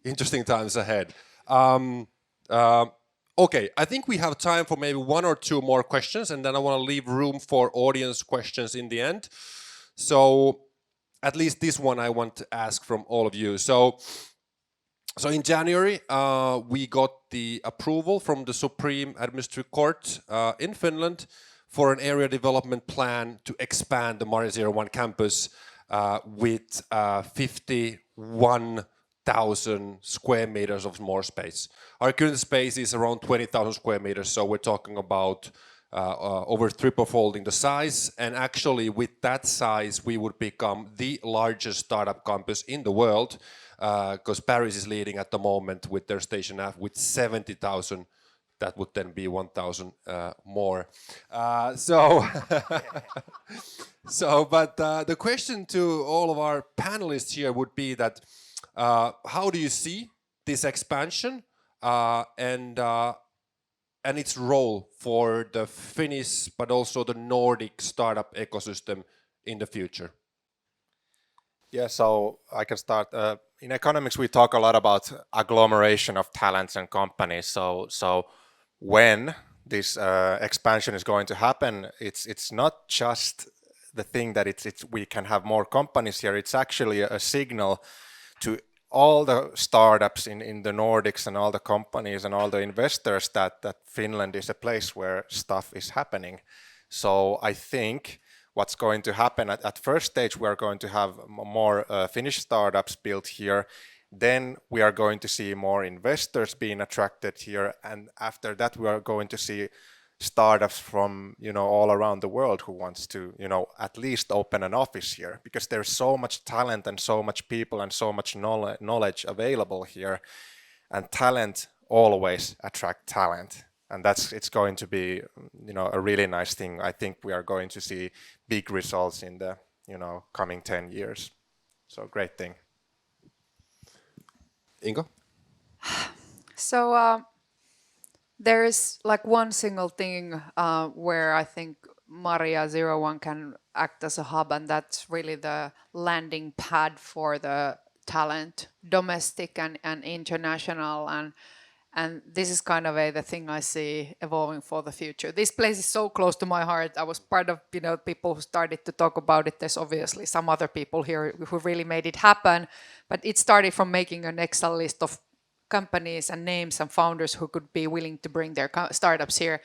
interesting times ahead. Okay, I think we have time for maybe 1 or 2 more questions, and then I want to leave room for audience questions in the end. So at least this one I want to ask from all of you. So in January, we got the approval from the Supreme Administrative Court in Finland for an area development plan to expand the Mari 01 campus with 51 20,000 square meters of more space. Our current space is around 20,000 square meters, so we're talking about over triple folding the size. And actually, with that size, we would become the largest startup campus in the world, because Paris is leading at the moment with their Station F with 70,000. That would then be 1,000 more. So, but the question to all of our panelists here would be that how do you see this expansion and its role for the Finnish, but also the Nordic startup ecosystem in the future? Yeah, so I can start. In economics, we talk a lot about agglomeration of talents and companies. So when this expansion is going to happen, it's not just the thing that we can have more companies here. It's actually a signal to all the startups in the Nordics and all the companies and all the investors that Finland is a place where stuff is happening. So I think what's going to happen at first stage, we are going to have more Finnish startups built here. Then we are going to see more investors being attracted here, and after that we are going to see startups from all around the world who wants to at least open an office here, because there's so much talent and so much people and so much knowledge available here, and talent always attract talent, and it's going to be a really nice thing. I think we are going to see big results in the coming 10 years. So great thing. Ingo? So there is like one single thing where I think Maria01 can act as a hub, and that's really the landing pad for the talent, domestic and international, and this is kind of the thing I see evolving for the future. This place is so close to my heart. I was part of people who started to talk about it. There's obviously some other people here who really made it happen, but it started from making an Excel list of companies and names and founders who could be willing to bring their startups here.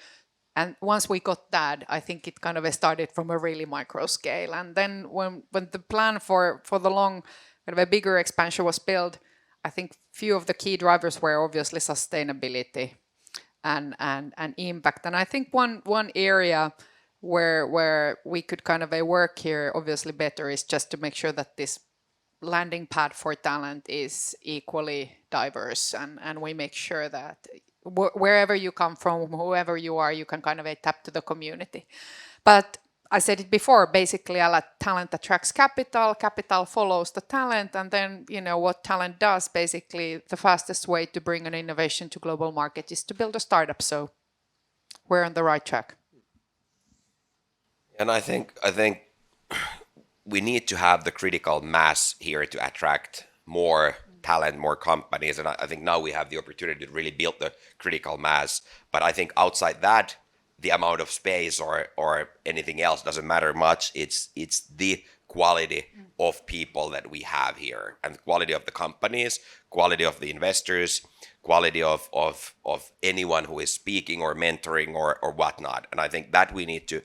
And once we got that, I think it kind of started from a really micro scale. And then when the plan for the long, kind of a bigger expansion was built, I think few of the key drivers were obviously sustainability and impact. And I think one area where we could kind of work here obviously better is just to make sure that this landing pad for talent is equally diverse, and we make sure that wherever you come from, whoever you are, you can kind of tap to the community. But I said it before, basically talent attracts capital, capital follows the talent, and then what talent does, basically the fastest way to bring an innovation to global market is to build a startup. So we're on the right track. And I think we need to have the critical mass here to attract more talent, more companies, and I think now we have the opportunity to really build the critical mass. But I think outside that, the amount of space or anything else doesn't matter much. It's the quality of people that we have here, and the quality of the companies, quality of the investors, quality of anyone who is speaking or mentoring or whatnot. And I think that we need to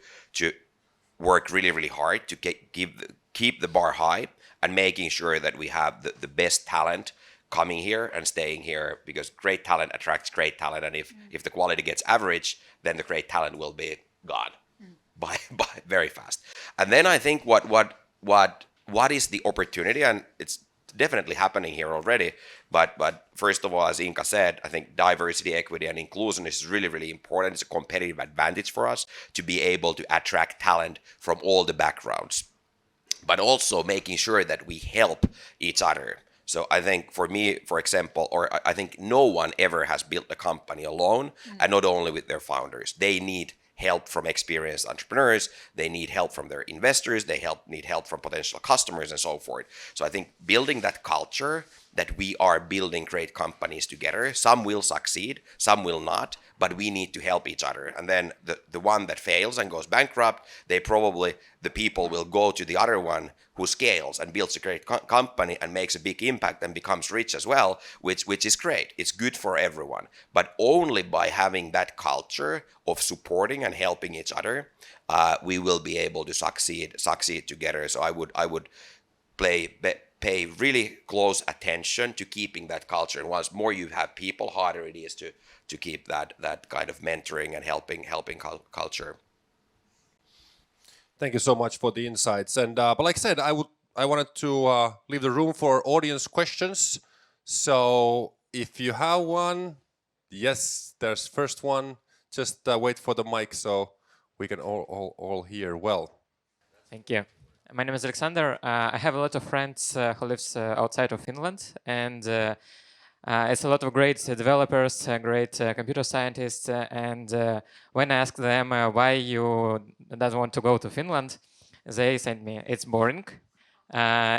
work really, really hard to keep the bar high and making sure that we have the best talent coming here and staying here, because great talent attracts great talent, and if the quality gets average, then the great talent will be gone by very fast. And then I think what is the opportunity, and it's definitely happening here already, but first of all, as Inka said, I think diversity, equity, and inclusion is really, really important. It's a competitive advantage for us to be able to attract talent from all the backgrounds, but also making sure that we help each other. So I think for me, for example, or I think no one ever has built a company alone, and not only with their founders. They need help from experienced entrepreneurs, they need help from their investors, they need help from potential customers and so forth. So I think building that culture that we are building great companies together, some will succeed, some will not, but we need to help each other. And then the one that fails and goes bankrupt, the people will go to the other one who scales and builds a great company and makes a big impact and becomes rich as well, which is great. It's good for everyone. But only by having that culture of supporting and helping each other, we will be able to succeed together. So I would pay really close attention to keeping that culture. And once more you have people, harder it is to keep that kind of mentoring and helping culture. Thank you so much for the insights. And but like I said, I wanted to leave the room for audience questions. So if you have one, yes, there's first one. Just wait for the mic so we can all hear well. Thank you. My name is Alexander. I have a lot of friends who lives outside of Finland, and it's a lot of great developers, great computer scientists. And when I ask them why you don't want to go to Finland, they send me it's boring.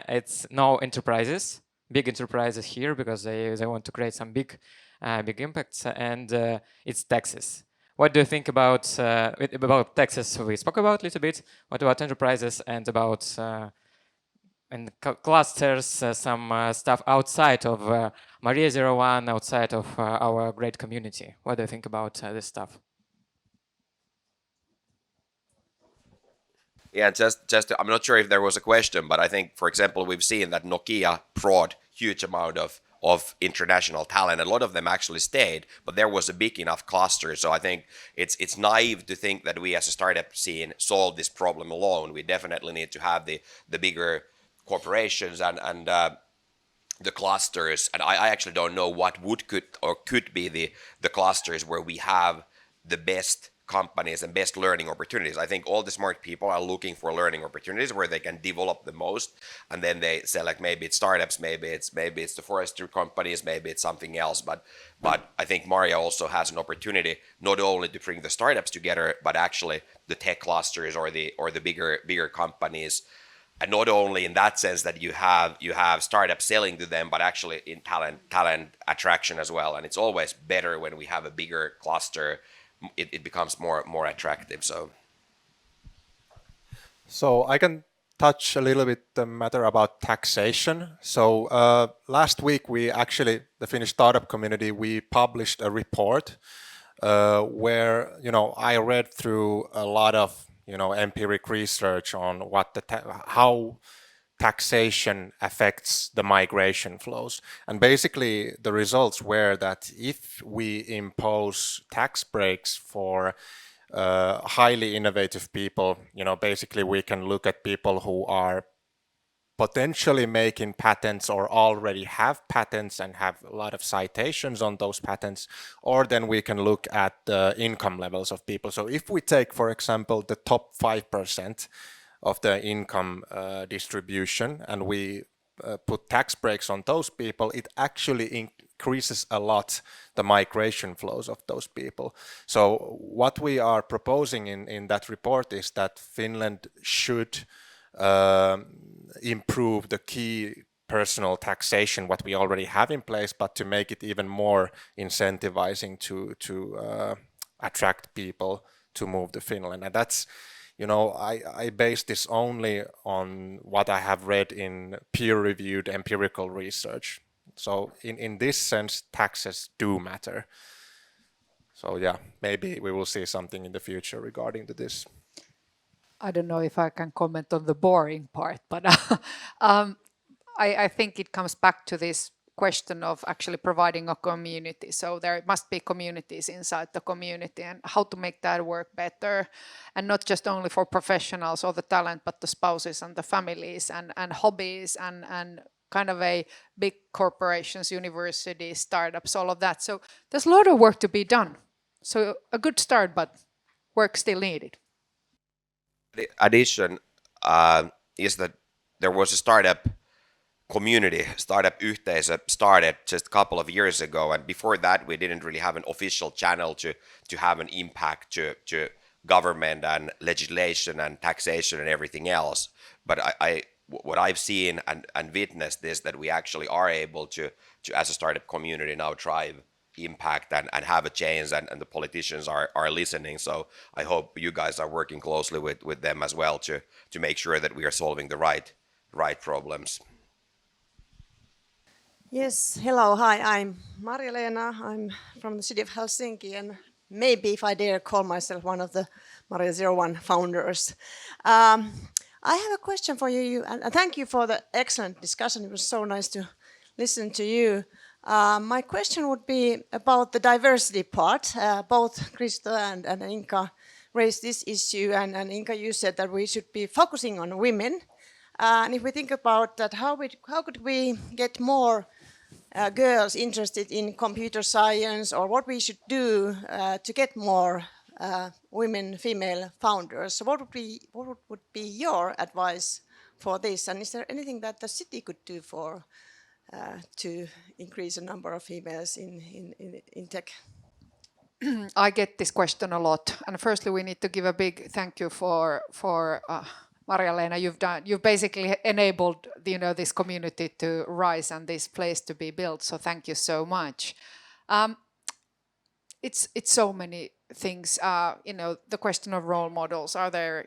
It's no enterprises, big enterprises here because they want to create some big impacts, and it's taxes. What do you think about taxes? We spoke about a little bit. What about enterprises and about and clusters, some stuff outside of Maria 01, outside of our great community? What do you think about this stuff? Yeah, I'm not sure if there was a question, but I think, for example, we've seen that Nokia brought huge amount of international talent. A lot of them actually stayed, but there was a big enough cluster. So I think it's naive to think that we as a startup scene solve this problem alone. We definitely need to have the bigger corporations and the clusters. And I actually don't know what could be the clusters where we have the best companies and best learning opportunities. I think all the smart people are looking for learning opportunities where they can develop the most, and then they select, maybe it's startups, maybe it's the forestry companies, maybe it's something else. But I think Maria also has an opportunity not only to bring the startups together, but actually the tech clusters or the bigger companies. And not only in that sense that you have startups selling to them, but actually in talent attraction as well. And it's always better when we have a bigger cluster. It becomes more attractive. So I can touch a little bit the matter about taxation. So last week the Finnish startup community, we published a report where I read through a lot of empiric research on how taxation affects the migration flows. And basically the results were that if we impose tax breaks for highly innovative people, basically we can look at people who are potentially making patents or already have patents and have a lot of citations on those patents, or then we can look at the income levels of people. So if we take, for example, the top 5% of the income distribution and we put tax breaks on those people, it actually increases a lot the migration flows of those people. So what we are proposing in that report is that Finland should improve the key personal taxation, what we already have in place, but to make it even more incentivizing to attract people to move to Finland. And that's, I base this only on what I have read in peer-reviewed empirical research. So in this sense, taxes do matter. So yeah, maybe we will see something in the future regarding to this. I don't know if I can comment on the boring part, but I think it comes back to this question of actually providing a community. So there must be communities inside the community and how to make that work better. And not just only for professionals or the talent, but the spouses and the families and hobbies and kind of a big corporations, universities, startups, all of that. So there's a lot of work to be done. So a good start, but work still needed. The addition is that there was a startup community, startup yhteisö started just a couple of years ago, and before that we didn't really have an official channel to have an impact to government and legislation and taxation and everything else. But what I've seen and witnessed is that we actually are able to as a startup community now drive impact and have a change, and the politicians are listening. So I hope you guys are working closely with them as well to make sure that we are solving the right problems. Yes, hello, hi, I'm Maria-Leena. I'm from the city of Helsinki, and maybe if I dare call myself one of the Maria 01 founders. I have a question for you, and thank you for the excellent discussion. It was so nice to listen to you. My question would be about the diversity part. Both Kristo and Inka raised this issue, and Inka, you said that we should be focusing on women. And if we think about that, how could we get more girls interested in computer science, or what we should do to get more women, female founders? So what would be your advice for this? And is there anything that the city could do for to increase the number of females in tech? I get this question a lot, and firstly, we need to give a big thank you for Maria-Leena. You've basically enabled this community to rise and this place to be built. So thank you so much. It's so many things. The question of role models. Are there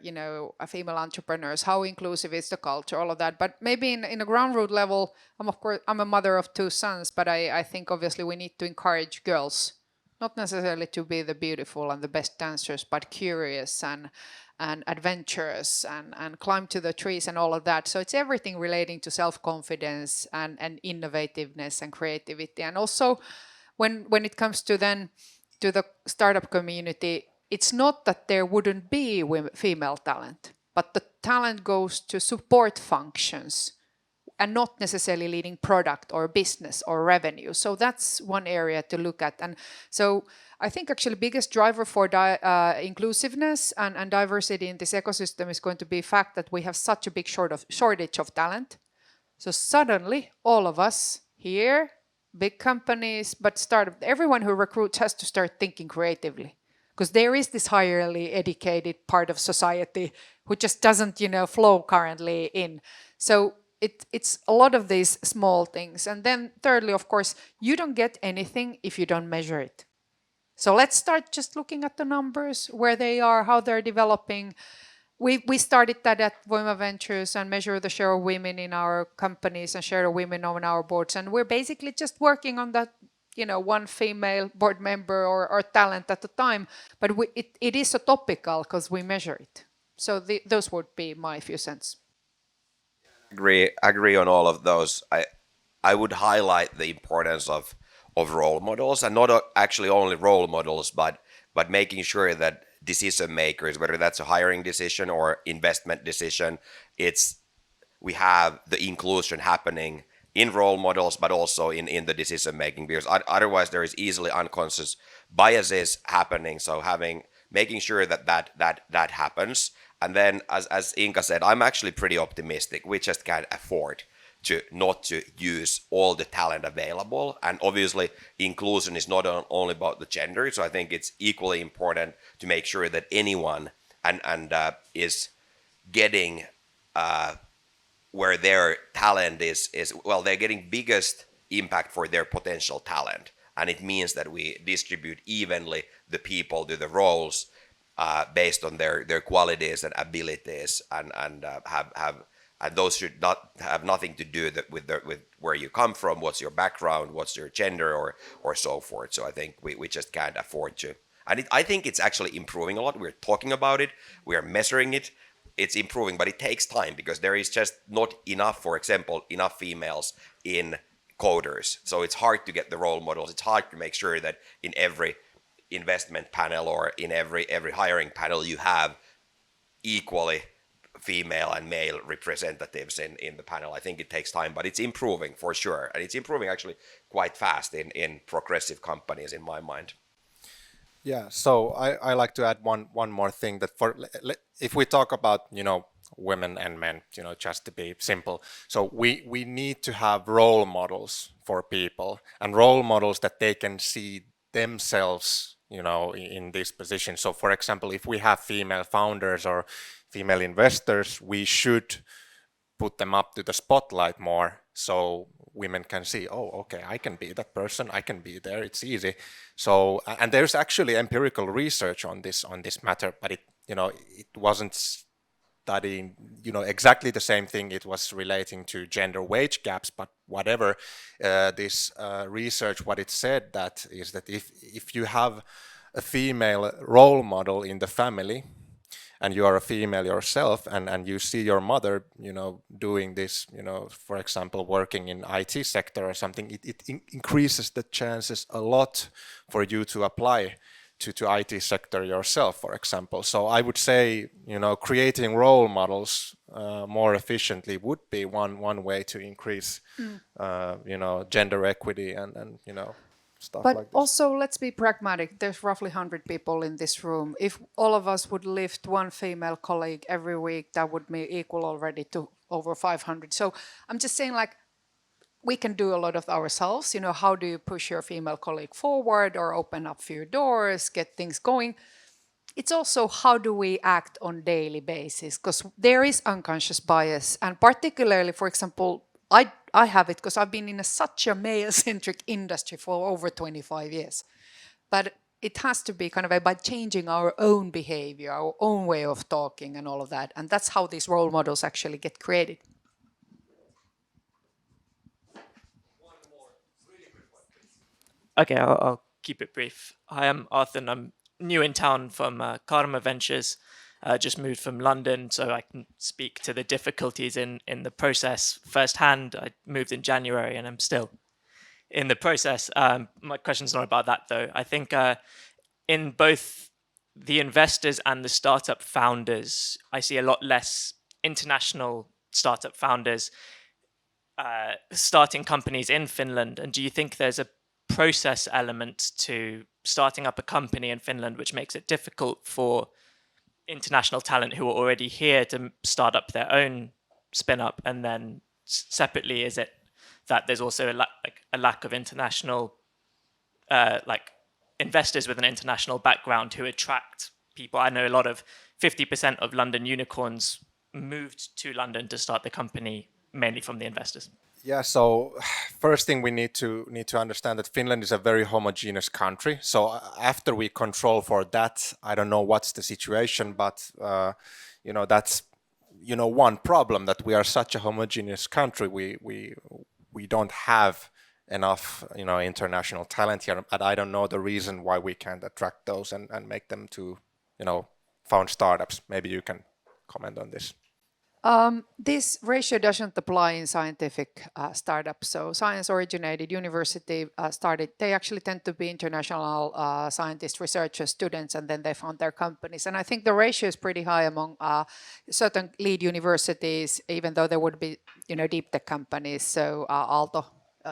female entrepreneurs? How inclusive is the culture? All of that. But maybe in a ground root level, I'm a mother of 2 sons, but I think obviously we need to encourage girls. Not necessarily to be the beautiful and the best dancers, but curious and adventurous and climb to the trees and all of that. So it's everything relating to self-confidence and innovativeness and creativity. And also when it comes to the startup community, it's not that there wouldn't be female talent, but the talent goes to support functions and not necessarily leading product or business or revenue. So that's one area to look at. And so I think actually biggest driver for inclusiveness and diversity in this ecosystem is going to be the fact that we have such a big shortage of talent. So suddenly all of us here, big companies, but startup, everyone who recruits has to start thinking creatively. Because there is this highly educated part of society who just doesn't, flow currently in. So it's a lot of these small things. And then thirdly, of course, you don't get anything if you don't measure it. So let's start just looking at the numbers, where they are, how they're developing. We started that at Voima Ventures and measure the share of women in our companies and share of women on our boards. And we're basically just working on that, one female board member or talent at a time. But it is a topical because we measure it. So those would be my few cents. Agree on all of those. I would highlight the importance of role models, and not actually only role models, but making sure that decision makers, whether that's a hiring decision or investment decision, we have the inclusion happening in role models, but also in the decision making, because otherwise there is easily unconscious biases happening. So making sure that happens. And then, as Inka said, I'm actually pretty optimistic. We just can't afford not to use all the talent available. And obviously, inclusion is not only about the gender. So I think it's equally important to make sure that anyone is getting where their talent is they're getting biggest impact for their potential talent. And it means that we distribute evenly the people to the roles based on their qualities and abilities, and those should not have nothing to do with where you come from, what's your background, what's your gender, or so forth. So I think we just can't afford to. And I think it's actually improving a lot. We're talking about it, we are measuring it. It's improving, but it takes time because there is just not enough, for example, enough females in coders. So it's hard to get the role models. It's hard to make sure that in every investment panel or in every hiring panel you have equally female and male representatives in the panel. I think it takes time, but it's improving for sure. And it's improving actually quite fast in progressive companies in my mind. Yeah, so I like to add one more thing, that if we talk about women and men, just to be simple, so we need to have role models for people, and role models that they can see themselves in this position. So for example, if we have female founders or female investors, we should put them up to the spotlight more, so women can see, oh, okay, I can be that person, I can be there, it's easy. So, and there's actually empirical research on this matter, but it wasn't studying exactly the same thing. It was relating to gender wage gaps, but whatever. This research, what it said that is that if you have a female role model in the family, and you are a female yourself, and you see your mother, doing this, for example, working in IT sector or something, it increases the chances a lot for you to apply to IT sector yourself, for example. So I would say, creating role models more efficiently would be one way to increase, gender equity and stuff But like this. also, let's be pragmatic. There's roughly 100 people in this room. If all of us would lift one female colleague every week, that would be equal already to over 500. So I'm just saying, like, we can do a lot of ourselves. How do you push your female colleague forward or open up few doors, get things going? It's also how do we act on daily basis, because there is unconscious bias, and particularly, for example, I have it because I've been in such a male-centric industry for over 25 years. But it has to be kind of by changing our own behavior, our own way of talking and all of that. And that's how these role models actually get created. Okay, I'll keep it brief. Hi, I'm Arthur, and I'm new in town from Karma Ventures. Just moved from London, so I can speak to the difficulties in the process firsthand. I moved in January, and I'm still in the process. My question's not about that, though. I think in both the investors and the startup founders, I see a lot less international startup founders starting companies in Finland. And do you think there's a process element to starting up a company in Finland which makes it difficult for international talent who are already here to start up their own spin up? And then separately, is it that there's also a lack of international investors with an international background who attract people? I know a lot of 50% of London unicorns moved to London to start the company mainly from the investors. Yeah, so first thing we need to understand that Finland is a very homogeneous country. So after we control for that, I don't know what's the situation, but that's one problem, that we are such a homogeneous country. We don't have enough international talent here, and I don't know the reason why we can't attract those and make them to found startups. Maybe you can comment on this. This ratio doesn't apply in scientific startups. So science-originated university started, they actually tend to be international scientists, researchers, students, and then they found their companies. And I think the ratio is pretty high among certain lead universities, even though there would be, deep tech companies. So Aalto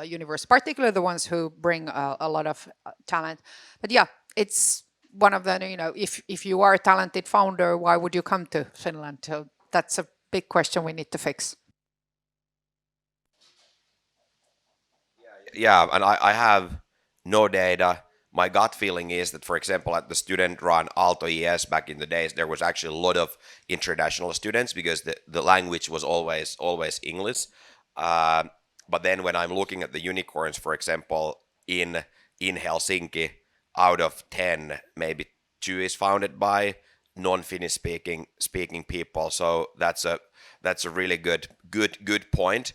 University, particularly the ones who bring a lot of talent. But yeah, it's one of the, if you are a talented founder, why would you come to Finland? So that's a big question we need to fix. Yeah, and I have no data. My gut feeling is that, for example, at the student-run Aalto ES back in the days, there was actually a lot of international students because the language was always English. But then when I'm looking at the unicorns, for example, in Helsinki, out of 10, maybe 2 is founded by non-Finnish speaking people. So that's a really good point.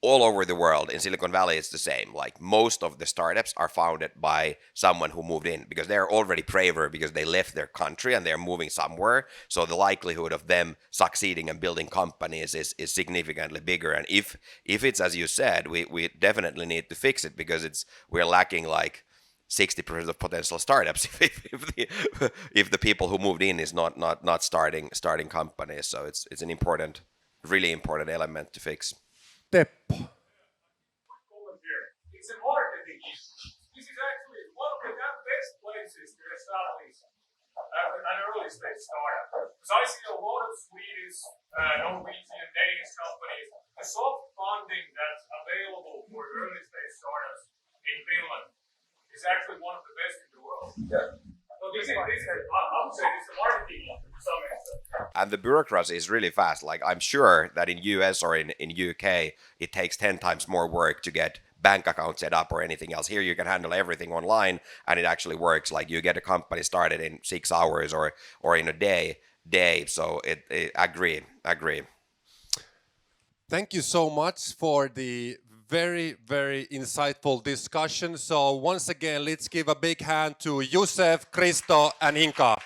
All over the world, in Silicon Valley, it's the same. Like, most of the startups are founded by someone who moved in because they're already braver because they left their country and they're moving somewhere. So the likelihood of them succeeding and building companies is significantly bigger. And if it's as you said, we definitely need to fix it because we're lacking like 60% of potential startups if the people who moved in is not starting companies. So it's an really important element to fix. Teppo. It's a marketing issue. This is actually one of the best places to establish an early stage startup. Because I see a lot of Swedish, Norwegian, Danish companies. The soft funding that's available for early stage startups in Finland is actually one of the best in the world. Yeah. So this is I would say it's a marketing issue to some extent. And the bureaucracy is really fast. Like, I'm sure that in US or in UK, it takes 10 times more work to get bank account set up or anything else. Here you can handle everything online and it actually works. Like, you get a company started in 6 hours or in a day. So agree. Thank you so much for the very, very insightful discussion. So once again, let's give a big hand to Josef, Kristo, and Inka.